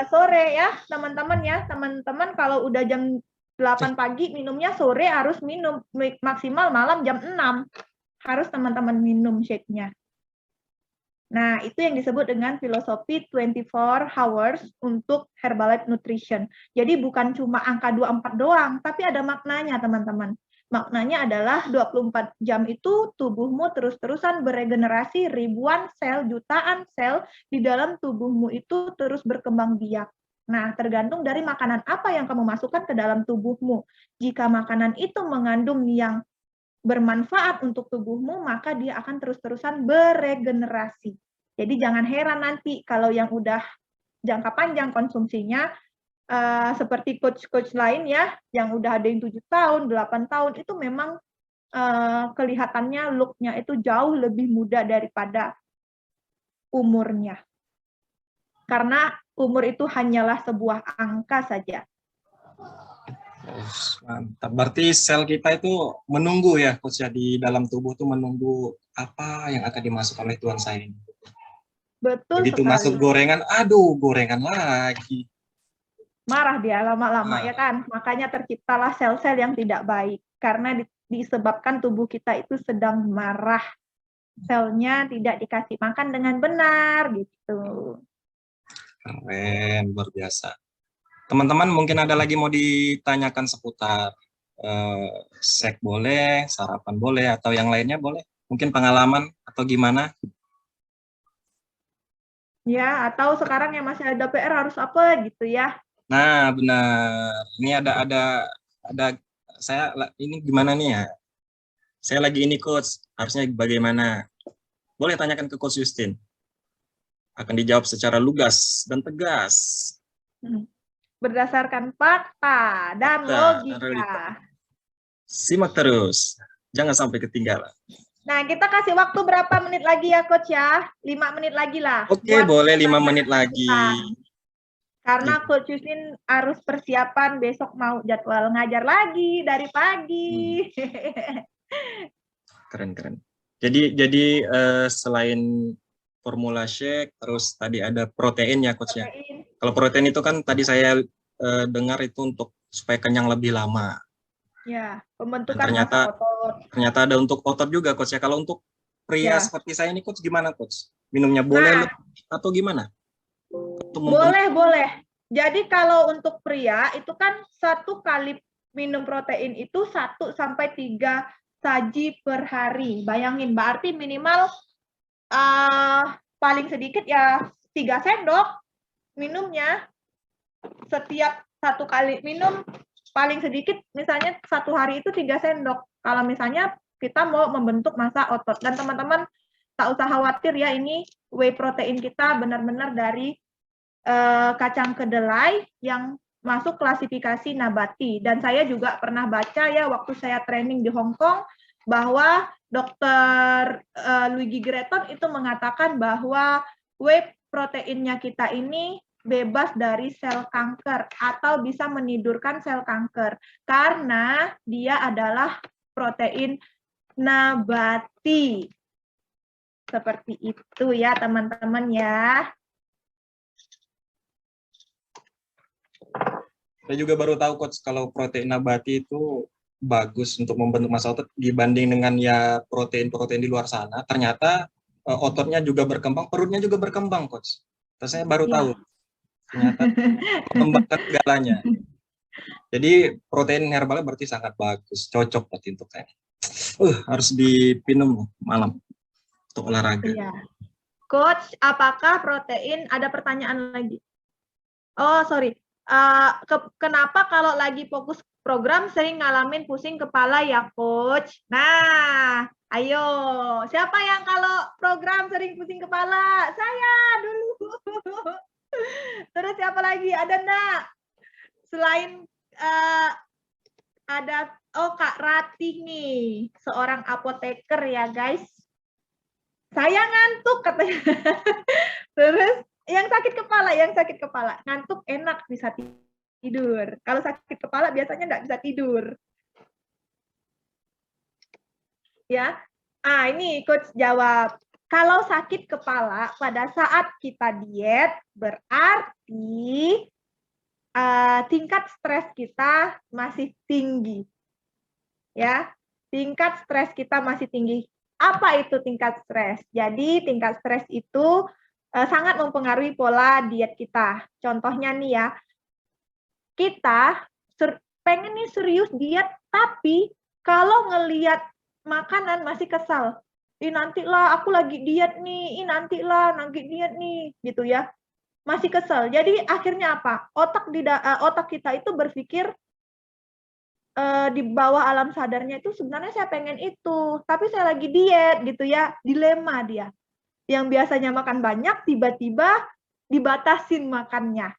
Sore ya, teman-teman ya. Teman-teman kalau udah jam 8 pagi minumnya sore harus minum maksimal malam jam 6. Harus teman-teman minum shake-nya. Nah, itu yang disebut dengan filosofi 24 hours untuk Herbalife Nutrition. Jadi bukan cuma angka 24 doang, tapi ada maknanya, teman-teman. Maknanya adalah 24 jam itu tubuhmu terus-terusan beregenerasi, ribuan sel, jutaan sel di dalam tubuhmu itu terus berkembang biak. Nah, tergantung dari makanan apa yang kamu masukkan ke dalam tubuhmu. Jika makanan itu mengandung yang bermanfaat untuk tubuhmu, maka dia akan terus-terusan beregenerasi. Jadi jangan heran nanti kalau yang udah jangka panjang konsumsinya, seperti coach-coach lain ya, yang udah ada yang 7 tahun, 8 tahun, itu memang kelihatannya look-nya itu jauh lebih muda daripada umurnya. Karena umur itu hanyalah sebuah angka saja. Mantap. Berarti sel kita itu menunggu ya, Coach ya, di dalam tubuh tuh menunggu apa yang akan dimasukkan oleh Tuhan saya ini. Betul Begitu sekali. masuk gorengan, aduh gorengan lagi. Marah dia lama-lama ya kan. Makanya terciptalah sel-sel yang tidak baik. Karena disebabkan tubuh kita itu sedang marah. Selnya tidak dikasih makan dengan benar gitu. Keren, luar biasa. Teman-teman mungkin ada lagi mau ditanyakan seputar sek boleh, sarapan boleh, atau yang lainnya boleh. Mungkin pengalaman atau gimana? Ya, atau sekarang yang masih ada PR harus apa gitu ya. Nah, benar. Ini ada saya ini gimana nih ya? Saya lagi ini coach, harusnya bagaimana? Boleh tanyakan ke Coach Justin. Akan dijawab secara lugas dan tegas. Berdasarkan fakta dan logika. Simak terus, jangan sampai ketinggalan. Nah, kita kasih waktu berapa menit lagi ya Coach ya? 5 menit lagi lah. Oke, boleh 5 menit lagi. Karena Coach Justin harus persiapan besok mau jadwal ngajar lagi dari pagi. Keren. Jadi selain formula shake, terus tadi ada protein ya Coach ya. Kalau protein itu kan tadi saya dengar itu untuk supaya kenyang lebih lama. Ya, pembentukan massa otot. Ternyata ada untuk otot juga Coach ya. Kalau untuk pria seperti saya ini Coach gimana Coach? Minumnya boleh atau gimana? Boleh. Jadi kalau untuk pria itu kan 1 kali minum protein itu 1 sampai 3 saji per hari. Bayangin, berarti minimal paling sedikit ya 3 sendok minumnya. Setiap 1 kali minum paling sedikit misalnya 1 hari itu 3 sendok. Kalau misalnya kita mau membentuk massa otot. Dan teman-teman tak usah khawatir ya, ini whey protein kita benar-benar dari kacang kedelai yang masuk klasifikasi nabati. Dan saya juga pernah baca ya waktu saya training di Hong Kong bahwa Dr. Luigi Greton itu mengatakan bahwa whey proteinnya kita ini bebas dari sel kanker atau bisa menidurkan sel kanker karena dia adalah protein nabati. Seperti itu ya teman-teman ya. Saya juga baru tahu Coach kalau protein nabati itu bagus untuk membentuk massa otot dibanding dengan ya protein-protein di luar sana, ternyata ototnya juga berkembang, perutnya juga berkembang, Coach. Terus saya baru Iya. tahu ternyata mengembangkan segalanya. Jadi protein herbalnya berarti sangat bagus, cocok berarti untuk saya. Harus dipinum malam untuk olahraga. Iya. Coach, apakah protein, ada pertanyaan lagi? Oh, sorry. Kenapa kalau lagi fokus program sering ngalamin pusing kepala ya, Coach? Nah, ayo. Siapa yang kalau program sering pusing kepala? Saya dulu. Terus siapa lagi? Ada enggak? Selain ada, Kak Ratih nih, seorang apoteker ya, guys. Saya ngantuk katanya. Terus yang sakit kepala, ngantuk enak bisa tidur. Kalau sakit kepala biasanya nggak bisa tidur. Ya, ini Coach jawab. Kalau sakit kepala pada saat kita diet berarti tingkat stres kita masih tinggi. Ya, tingkat stres kita masih tinggi. Apa itu tingkat stres? Jadi tingkat stres itu sangat mempengaruhi pola diet kita. Contohnya nih ya, kita pengen nih serius diet, tapi kalau ngelihat makanan masih kesal. Nantilah aku lagi diet nih, nantilah lagi diet nih, gitu ya. Masih kesel. Jadi akhirnya apa? Otak kita itu berpikir di bawah alam sadarnya itu sebenarnya saya pengen itu, tapi saya lagi diet gitu ya, dilema dia. Yang biasanya makan banyak, tiba-tiba dibatasin makannya.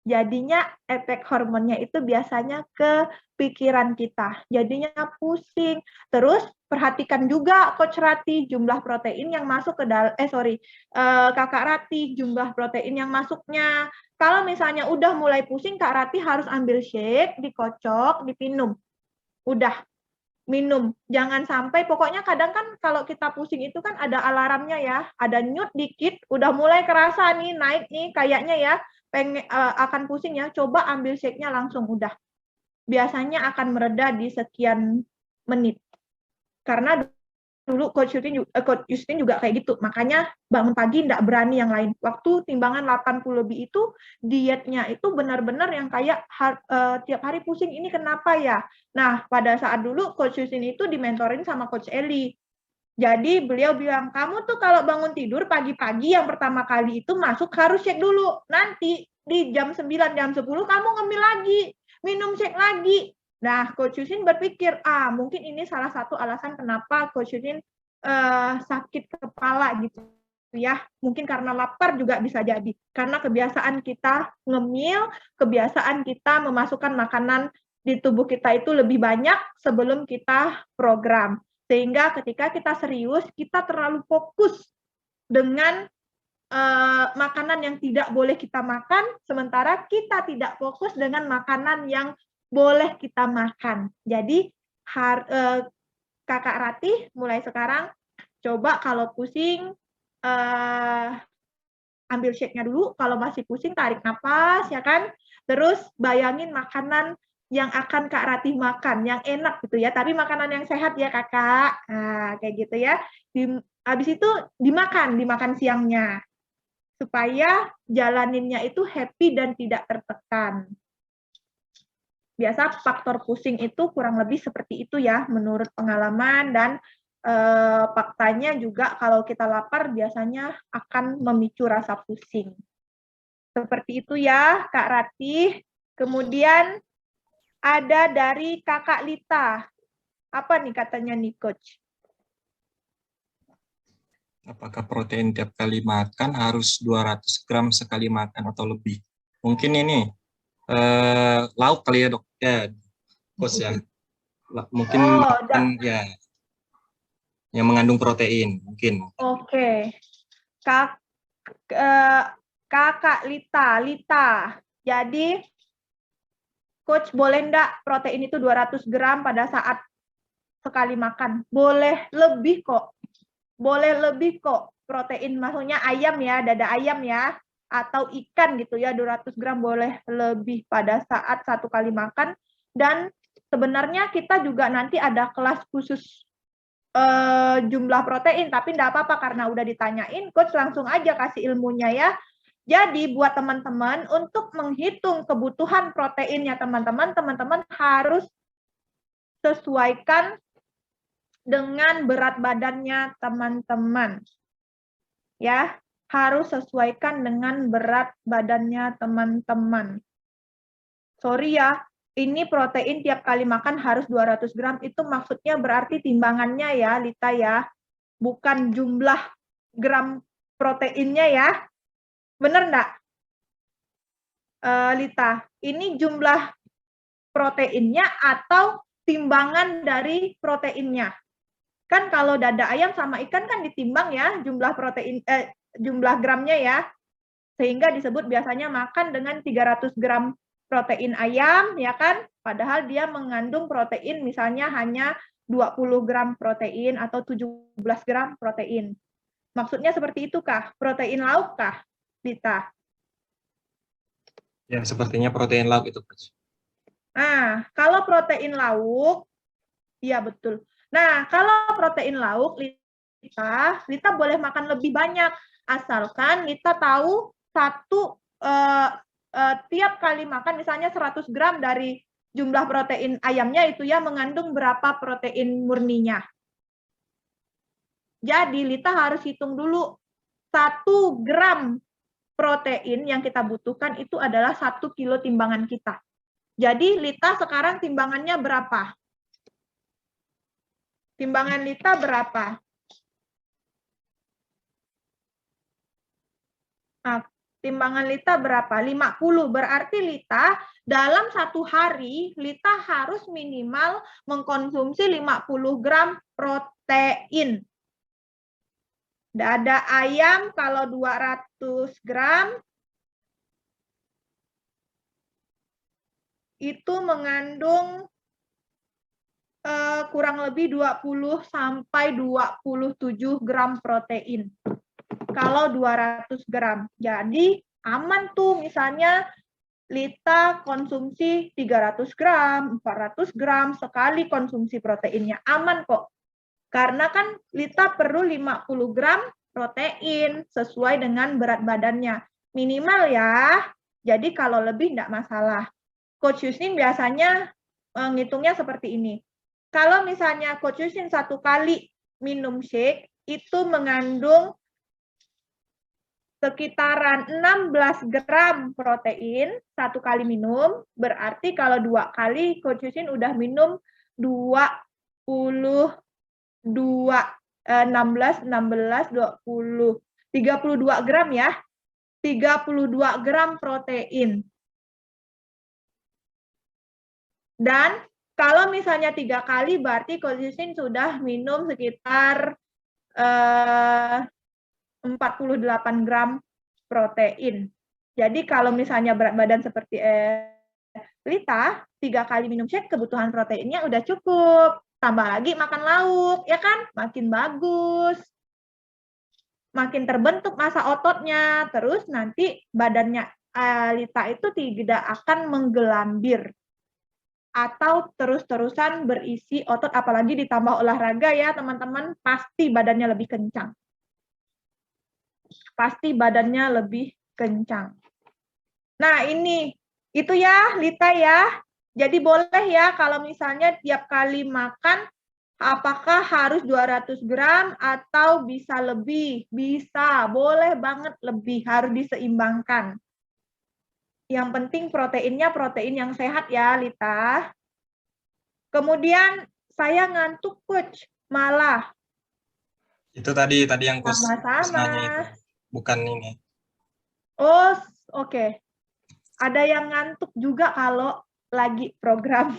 Jadinya efek hormonnya itu biasanya ke pikiran kita. Jadinya pusing. Terus perhatikan juga Coach Ratih jumlah protein yang masuk ke dalam, Kakak Ratih jumlah protein yang masuknya. Kalau misalnya udah mulai pusing, Kak Ratih harus ambil shake, dikocok, dipinum. Udah, minum. Jangan sampai, pokoknya kadang kan kalau kita pusing itu kan ada alarmnya ya, ada nyut dikit, udah mulai kerasa nih, naik nih, kayaknya ya, akan pusing ya, coba ambil shake-nya langsung, udah. Biasanya akan mereda di sekian menit. Karena dulu Coach Justin juga kayak gitu, makanya bangun pagi enggak berani yang lain. Waktu timbangan 80 lebih itu, dietnya itu benar-benar yang kayak tiap hari pusing, ini kenapa ya? Nah, pada saat dulu Coach Justin itu dimentorin sama Coach Eli. Jadi beliau bilang, kamu tuh kalau bangun tidur pagi-pagi yang pertama kali itu masuk harus shake dulu. Nanti di jam 9, jam 10 kamu ngemil lagi, minum shake lagi. Nah, Coach Justin berpikir, mungkin ini salah satu alasan kenapa Coach Justin sakit kepala gitu ya. Mungkin karena lapar juga bisa jadi. Karena kebiasaan kita ngemil, kebiasaan kita memasukkan makanan di tubuh kita itu lebih banyak sebelum kita program. Sehingga ketika kita serius, kita terlalu fokus dengan makanan yang tidak boleh kita makan, sementara kita tidak fokus dengan makanan yang boleh kita makan. Jadi Kakak Ratih mulai sekarang coba kalau pusing ambil shake-nya dulu, kalau masih pusing tarik napas ya kan. Terus bayangin makanan yang akan Kak Ratih makan, yang enak gitu ya, tapi makanan yang sehat ya Kakak. Nah, kayak gitu ya. Habis itu dimakan siangnya. Supaya jalaninnya itu happy dan tidak tertekan. Biasa faktor pusing itu kurang lebih seperti itu ya, menurut pengalaman, dan faktanya juga kalau kita lapar biasanya akan memicu rasa pusing. Seperti itu ya, Kak Ratih. Kemudian ada dari Kakak Lita. Apa nih katanya nih, Coach? Apakah protein tiap kali makan harus 200 gram sekali makan atau lebih? Mungkin ini lauk kali ya dok, ya Coach ya. Mungkin makan ya yang mengandung protein mungkin. Oke. Kakak Lita. Jadi Coach boleh enggak protein itu 200 gram pada saat sekali makan? Boleh lebih kok. Boleh lebih kok. Protein maksudnya ayam ya, dada ayam ya, atau ikan gitu ya, 200 gram boleh lebih pada saat satu kali makan. Dan sebenarnya kita juga nanti ada kelas khusus jumlah protein, tapi enggak apa-apa karena udah ditanyain, coach langsung aja kasih ilmunya ya. Jadi buat teman-teman untuk menghitung kebutuhan proteinnya teman-teman harus sesuaikan dengan berat badannya teman-teman. Ya, harus sesuaikan dengan berat badannya teman-teman. Sorry ya, ini protein tiap kali makan harus 200 gram, itu maksudnya berarti timbangannya ya, Lita ya, bukan jumlah gram proteinnya ya. Bener enggak, Lita? Ini jumlah proteinnya atau timbangan dari proteinnya? Kan kalau dada ayam sama ikan kan ditimbang ya, jumlah protein, jumlah gramnya ya, sehingga disebut biasanya makan dengan 300 gram protein ayam, ya kan? Padahal dia mengandung protein misalnya hanya 20 gram protein atau 17 gram protein. Maksudnya seperti itu kah? Protein lauk kah, Dita? Ya, sepertinya protein lauk itu, Coach. Nah, kalau protein lauk, iya betul. Nah, kalau protein lauk, Lita boleh makan lebih banyak, asalkan Lita tahu tiap kali makan misalnya 100 gram dari jumlah protein ayamnya itu ya mengandung berapa protein murninya. Jadi Lita harus hitung dulu 1 gram protein yang kita butuhkan itu adalah 1 kilo timbangan kita. Jadi Lita sekarang timbangannya berapa? Timbangan Lita berapa? Nah, timbangan Lita berapa? 50. Berarti Lita dalam 1 hari, Lita harus minimal mengkonsumsi 50 gram protein. Dada ayam kalau 200 gram, itu mengandung kurang lebih 20 sampai 27 gram protein. Kalau 200 gram. Jadi aman tuh misalnya Lita konsumsi 300 gram, 400 gram sekali konsumsi proteinnya. Aman kok. Karena kan Lita perlu 50 gram protein sesuai dengan berat badannya. Minimal ya. Jadi kalau lebih enggak masalah. Coach Yusnin biasanya menghitungnya seperti ini. Kalau misalnya Coach Yusnin 1 kali minum shake, itu mengandung sekitaran 16 gram protein 1 kali minum, berarti kalau 2 kali Coach Yusnin udah minum 16, 20, 32 gram ya, 32 gram protein. Dan kalau misalnya 3 kali berarti Coach Yusnin sudah minum sekitar 48 gram protein. Jadi kalau misalnya berat badan seperti Lita, 3 kali minum shake kebutuhan proteinnya udah cukup. Tambah lagi makan lauk, ya kan? Makin bagus. Makin terbentuk massa ototnya. Terus nanti badannya Lita itu tidak akan menggelambir. Atau terus-terusan berisi otot, apalagi ditambah olahraga ya teman-teman, pasti badannya lebih kencang. Pasti badannya lebih kencang. Nah ini, itu ya Lita ya. Jadi boleh ya kalau misalnya tiap kali makan, apakah harus 200 gram atau bisa lebih? Bisa, boleh banget lebih, harus diseimbangkan. Yang penting proteinnya protein yang sehat ya, Lita. Kemudian saya ngantuk, Coach, malah. Itu tadi yang Coach Sama-sama. nanya itu. Bukan ini. Oh, oke. Ada yang ngantuk juga kalau lagi program.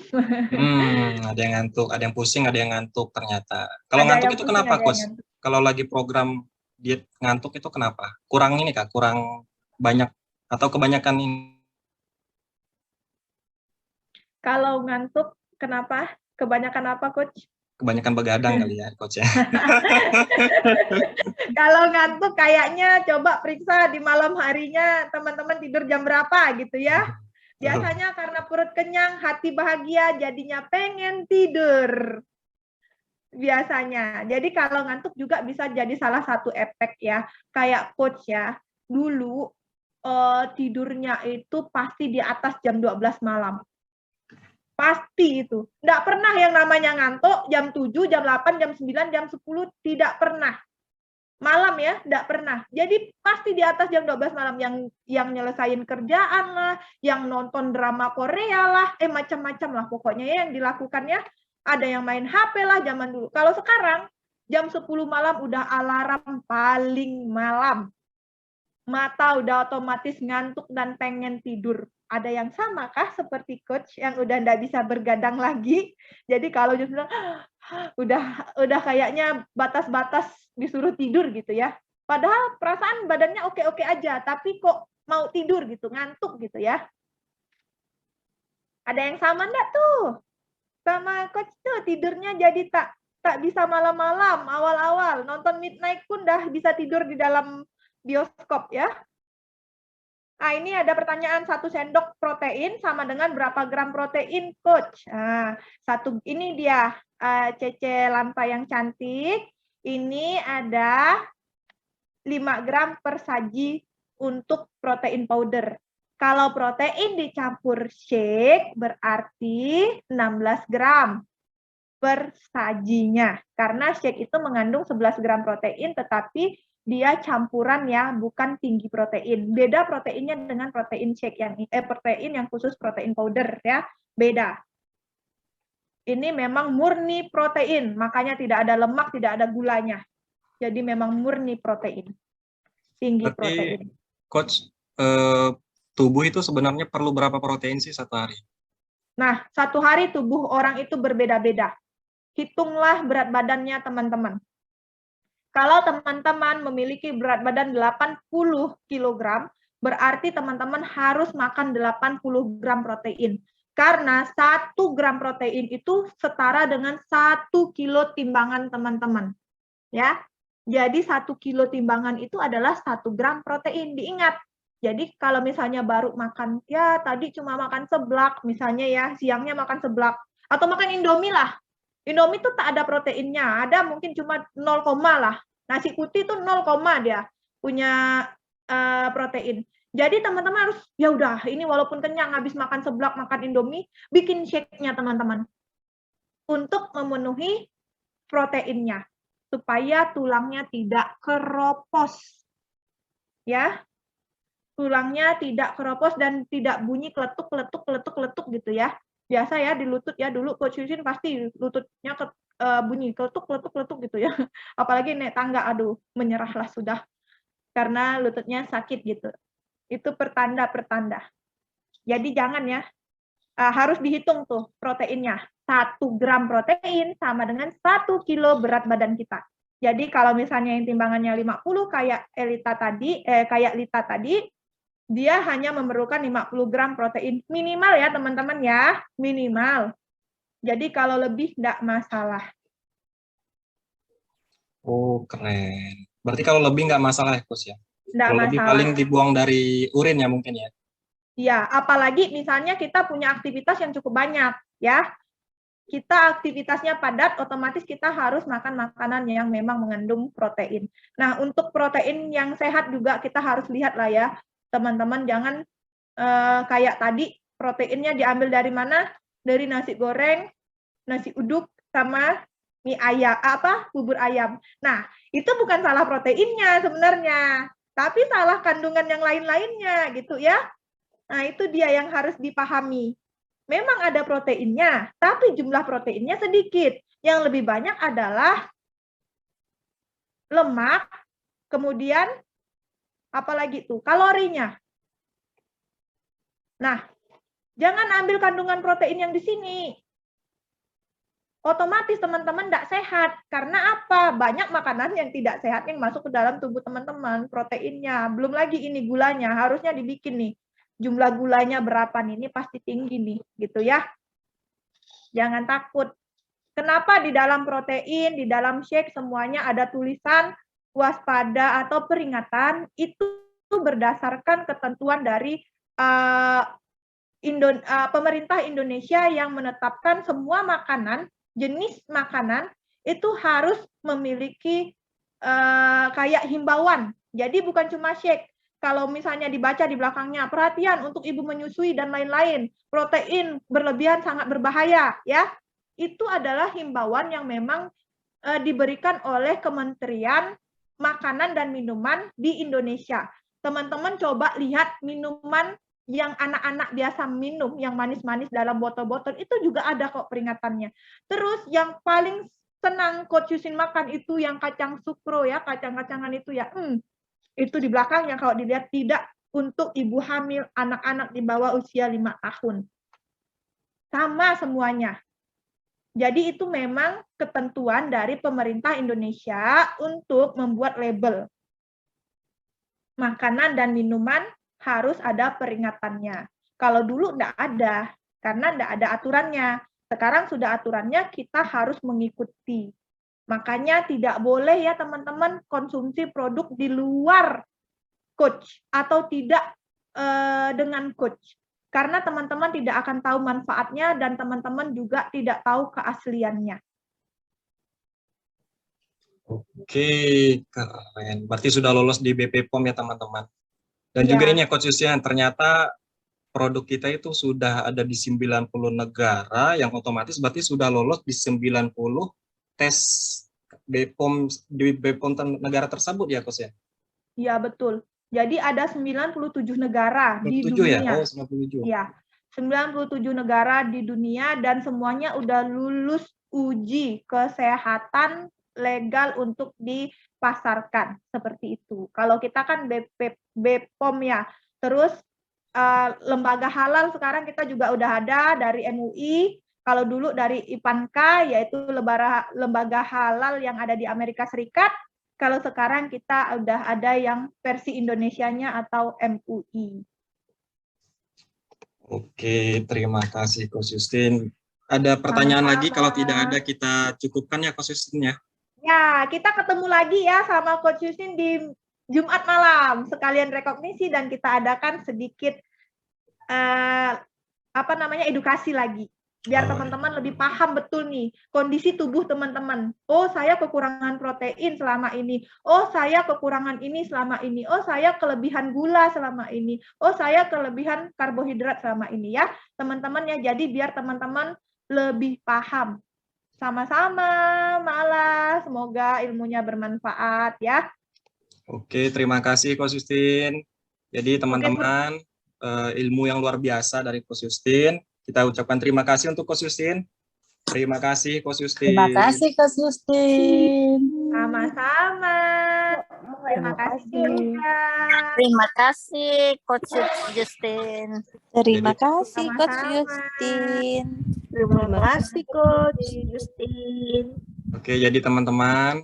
Ada yang ngantuk, ada yang pusing, ada yang ngantuk ternyata. Kalau Ada ngantuk yang itu pusing, kenapa, ada yang Coach? ngantuk. Kalau lagi program diet ngantuk itu kenapa? Kurang ini Kak, kurang banyak atau kebanyakan ini? Kalau ngantuk, kenapa? Kebanyakan apa, Coach? Kebanyakan begadang kali ya, Coach ya. Kalau ngantuk kayaknya coba periksa di malam harinya teman-teman tidur jam berapa gitu ya. Biasanya karena perut kenyang, hati bahagia, jadinya pengen tidur. Biasanya. Jadi kalau ngantuk juga bisa jadi salah satu efek ya. Kayak coach ya, dulu tidurnya itu pasti di atas jam 12 malam. Pasti itu. Nggak pernah yang namanya ngantuk jam 7, jam 8, jam 9, jam 10, tidak pernah. Malam ya, nggak pernah. Jadi pasti di atas jam 12 malam yang nyelesain kerjaan lah, yang nonton drama Korea lah, macam-macam lah pokoknya ya yang dilakukannya. Ada yang main HP lah zaman dulu. Kalau sekarang jam 10 malam udah alarm paling malam. Mata udah otomatis ngantuk dan pengen tidur. Ada yang sama kah seperti coach yang udah nggak bisa bergadang lagi? Jadi kalau just bilang udah kayaknya batas-batas disuruh tidur gitu ya. Padahal perasaan badannya oke-oke aja, tapi kok mau tidur gitu, ngantuk gitu ya. Ada yang sama enggak tuh? Sama coach tuh tidurnya jadi tak bisa malam-malam, awal-awal nonton midnight pun dah bisa tidur di dalam bioskop ya. Nah, ini ada pertanyaan 1 sendok protein sama dengan berapa gram protein, coach? Nah, ini dia Cece Lampa yang cantik. Ini ada 5 gram per saji untuk protein powder. Kalau protein dicampur shake berarti 16 gram per sajinya. Karena shake itu mengandung 11 gram protein, tetapi dia campuran ya, bukan tinggi protein. Beda proteinnya dengan protein shake protein yang khusus protein powder ya, beda. Ini memang murni protein, makanya tidak ada lemak, tidak ada gulanya. Jadi memang murni protein. Tinggi Berarti, protein. Coach, tubuh itu sebenarnya perlu berapa protein sih satu hari? Nah, satu hari tubuh orang itu berbeda-beda. Hitunglah berat badannya teman-teman. Kalau teman-teman memiliki berat badan 80 kg, berarti teman-teman harus makan 80 gram protein. Karena 1 gram protein itu setara dengan 1 kilo timbangan teman-teman. Ya, jadi 1 kilo timbangan itu adalah 1 gram protein. Diingat. Jadi kalau misalnya baru makan, ya tadi cuma makan seblak, misalnya ya, siangnya makan seblak. Atau makan Indomie lah. Indomie itu tak ada proteinnya, ada mungkin cuma 0, lah. Nasi putih itu 0, dia punya protein. Jadi teman-teman harus, ya udah, ini walaupun kenyang habis makan seblak, makan Indomie, bikin shake-nya teman-teman. Untuk memenuhi proteinnya. Supaya tulangnya tidak keropos. Ya, tulangnya tidak keropos dan tidak bunyi kletuk gitu ya. Biasa ya di lutut ya, dulu Coach Yusin pasti lututnya bunyi kletuk gitu ya. Apalagi naik tangga, aduh, menyerahlah sudah. Karena lututnya sakit gitu. Itu pertanda. Jadi jangan ya, harus dihitung tuh proteinnya. 1 gram protein sama dengan 1 kilo berat badan kita. Jadi kalau misalnya yang timbangannya 50 kayak Lita tadi, dia hanya memerlukan 50 gram protein minimal ya teman-teman ya, minimal. Jadi kalau lebih tidak masalah. Oh, keren. Berarti kalau lebih nggak masalah ya, Coach ya? Tidak Kalau lebih masalah. paling dibuang dari urin ya mungkin ya? Ya, apalagi misalnya kita punya aktivitas yang cukup banyak ya. Kita aktivitasnya padat, otomatis kita harus makan makanan yang memang mengandung protein. Nah, untuk protein yang sehat juga kita harus lihat lah ya. Teman-teman jangan kayak tadi proteinnya diambil dari mana? Dari nasi goreng, nasi uduk sama mie ayam bubur ayam. Nah, itu bukan salah proteinnya sebenarnya, tapi salah kandungan yang lain-lainnya gitu ya. Nah, itu dia yang harus dipahami. Memang ada proteinnya, tapi jumlah proteinnya sedikit. Yang lebih banyak adalah lemak, kemudian apalagi tuh kalorinya. Nah, jangan ambil kandungan protein yang di sini. Otomatis teman-teman tidak sehat. Karena apa? Banyak makanan yang tidak sehat yang masuk ke dalam tubuh teman-teman. Proteinnya. Belum lagi ini gulanya. Harusnya dibikin nih. Jumlah gulanya berapa nih? Ini pasti tinggi nih. Gitu ya. Jangan takut. Kenapa di dalam protein, di dalam shake semuanya ada tulisan waspada atau peringatan? Itu berdasarkan ketentuan dari pemerintah Indonesia yang menetapkan semua makanan, jenis makanan itu harus memiliki kayak himbauan. Jadi bukan cuma shake. Kalau misalnya dibaca di belakangnya, perhatian untuk ibu menyusui dan lain-lain, protein berlebihan sangat berbahaya, ya. Itu adalah himbauan yang memang diberikan oleh Kementerian Makanan dan Minuman di Indonesia. Teman-teman coba lihat minuman yang anak-anak biasa minum, yang manis-manis dalam botol-botol, itu juga ada kok peringatannya. Terus yang paling senang Coach Yusin makan itu yang kacang sukro ya, kacang-kacangan itu ya. Itu di belakangnya kalau dilihat tidak untuk ibu hamil, anak-anak di bawah usia 5 tahun. Sama semuanya. Jadi itu memang ketentuan dari pemerintah Indonesia untuk membuat label. Makanan dan minuman harus ada peringatannya. Kalau dulu enggak ada, karena enggak ada aturannya. Sekarang sudah aturannya, kita harus mengikuti. Makanya tidak boleh ya teman-teman konsumsi produk di luar coach atau tidak dengan coach. Karena teman-teman tidak akan tahu manfaatnya dan teman-teman juga tidak tahu keasliannya. Oke, keren. Berarti sudah lolos di BP POM ya teman-teman. Dan Ya. juga ini ya Coach Yusian, ternyata produk kita itu sudah ada di 90 negara, yang otomatis berarti sudah lolos di 90 tes BPOM di BPOM negara tersebut ya Coach ya? Iya, betul. Jadi ada 97 negara di 97 dunia. ya? Oh, 97. Iya, 97 negara di dunia dan semuanya udah lulus uji kesehatan legal untuk dipasarkan seperti itu. Kalau kita kan BPOM ya. Terus lembaga halal sekarang kita juga udah ada dari MUI. Kalau dulu dari IPANKA, yaitu lembaga halal yang ada di Amerika Serikat. Kalau sekarang kita udah ada yang versi Indonesianya atau MUI. Oke, terima kasih Coach Justin. Ada pertanyaan Sama-sama. lagi? Kalau tidak ada kita cukupkan ya Coach Justin ya. Ya, kita ketemu lagi ya sama Coach Justin di Jumat malam. Sekalian rekognisi dan kita adakan sedikit edukasi lagi. Biar teman-teman lebih paham betul nih kondisi tubuh teman-teman. Oh, saya kekurangan protein selama ini. Oh, saya kekurangan ini selama ini. Oh, saya kelebihan gula selama ini. Oh, saya kelebihan karbohidrat selama ini ya. Teman-teman ya, jadi biar teman-teman lebih paham. Sama-sama, Malah. Semoga ilmunya bermanfaat ya. Oke, terima kasih Coach Justin. Jadi teman-teman, ilmu yang luar biasa dari Coach Justin. Kita ucapkan terima kasih untuk Coach Justin. Terima kasih Coach Justin. Terima kasih Coach Justin. Sama-sama. Terima kasih juga. Terima kasih Coach Justin. Terima kasih Coach Sama-sama. Justin. Terima kasih Coach Justin. Oke, jadi teman-teman,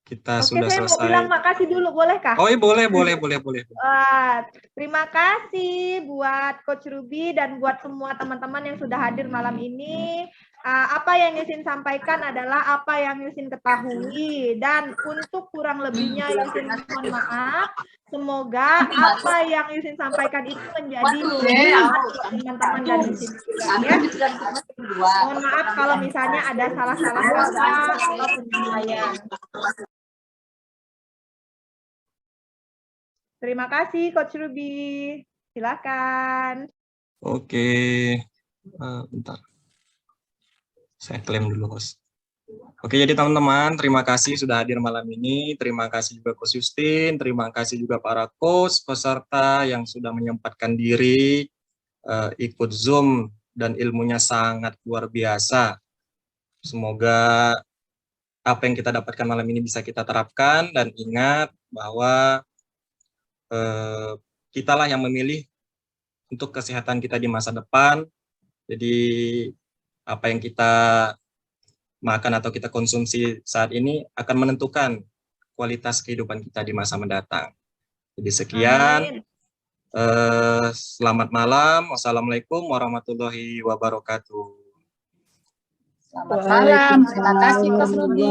kita Oke, sudah saya mau selesai. bilang makasih dulu, bolehkah? Oh, iya, boleh. Terima kasih buat Coach Ruby dan buat semua teman-teman yang sudah hadir malam ini. Apa yang Yusin sampaikan adalah apa yang Yusin ketahui. Dan untuk kurang lebihnya Yusin mohon maaf. Semoga apa yang Yusin sampaikan itu menjadi manfaat buat teman-teman dan Yusin juga ya. Mohon maaf kalau misalnya ada salah-salah kata atau penyampaian. Terima kasih Coach Ruby. Silakan. Oke, bentar. Saya klaim dulu, host. Oke, jadi teman-teman, terima kasih sudah hadir malam ini. Terima kasih juga Coach Justin, terima kasih juga para coach, peserta yang sudah menyempatkan diri ikut Zoom dan ilmunya sangat luar biasa. Semoga apa yang kita dapatkan malam ini bisa kita terapkan dan ingat bahwa kitalah yang memilih untuk kesehatan kita di masa depan. Jadi apa yang kita makan atau kita konsumsi saat ini akan menentukan kualitas kehidupan kita di masa mendatang. Jadi sekian. Selamat malam. Wassalamualaikum warahmatullahi wabarakatuh. Selamat malam. Terima kasih Coach Ruby.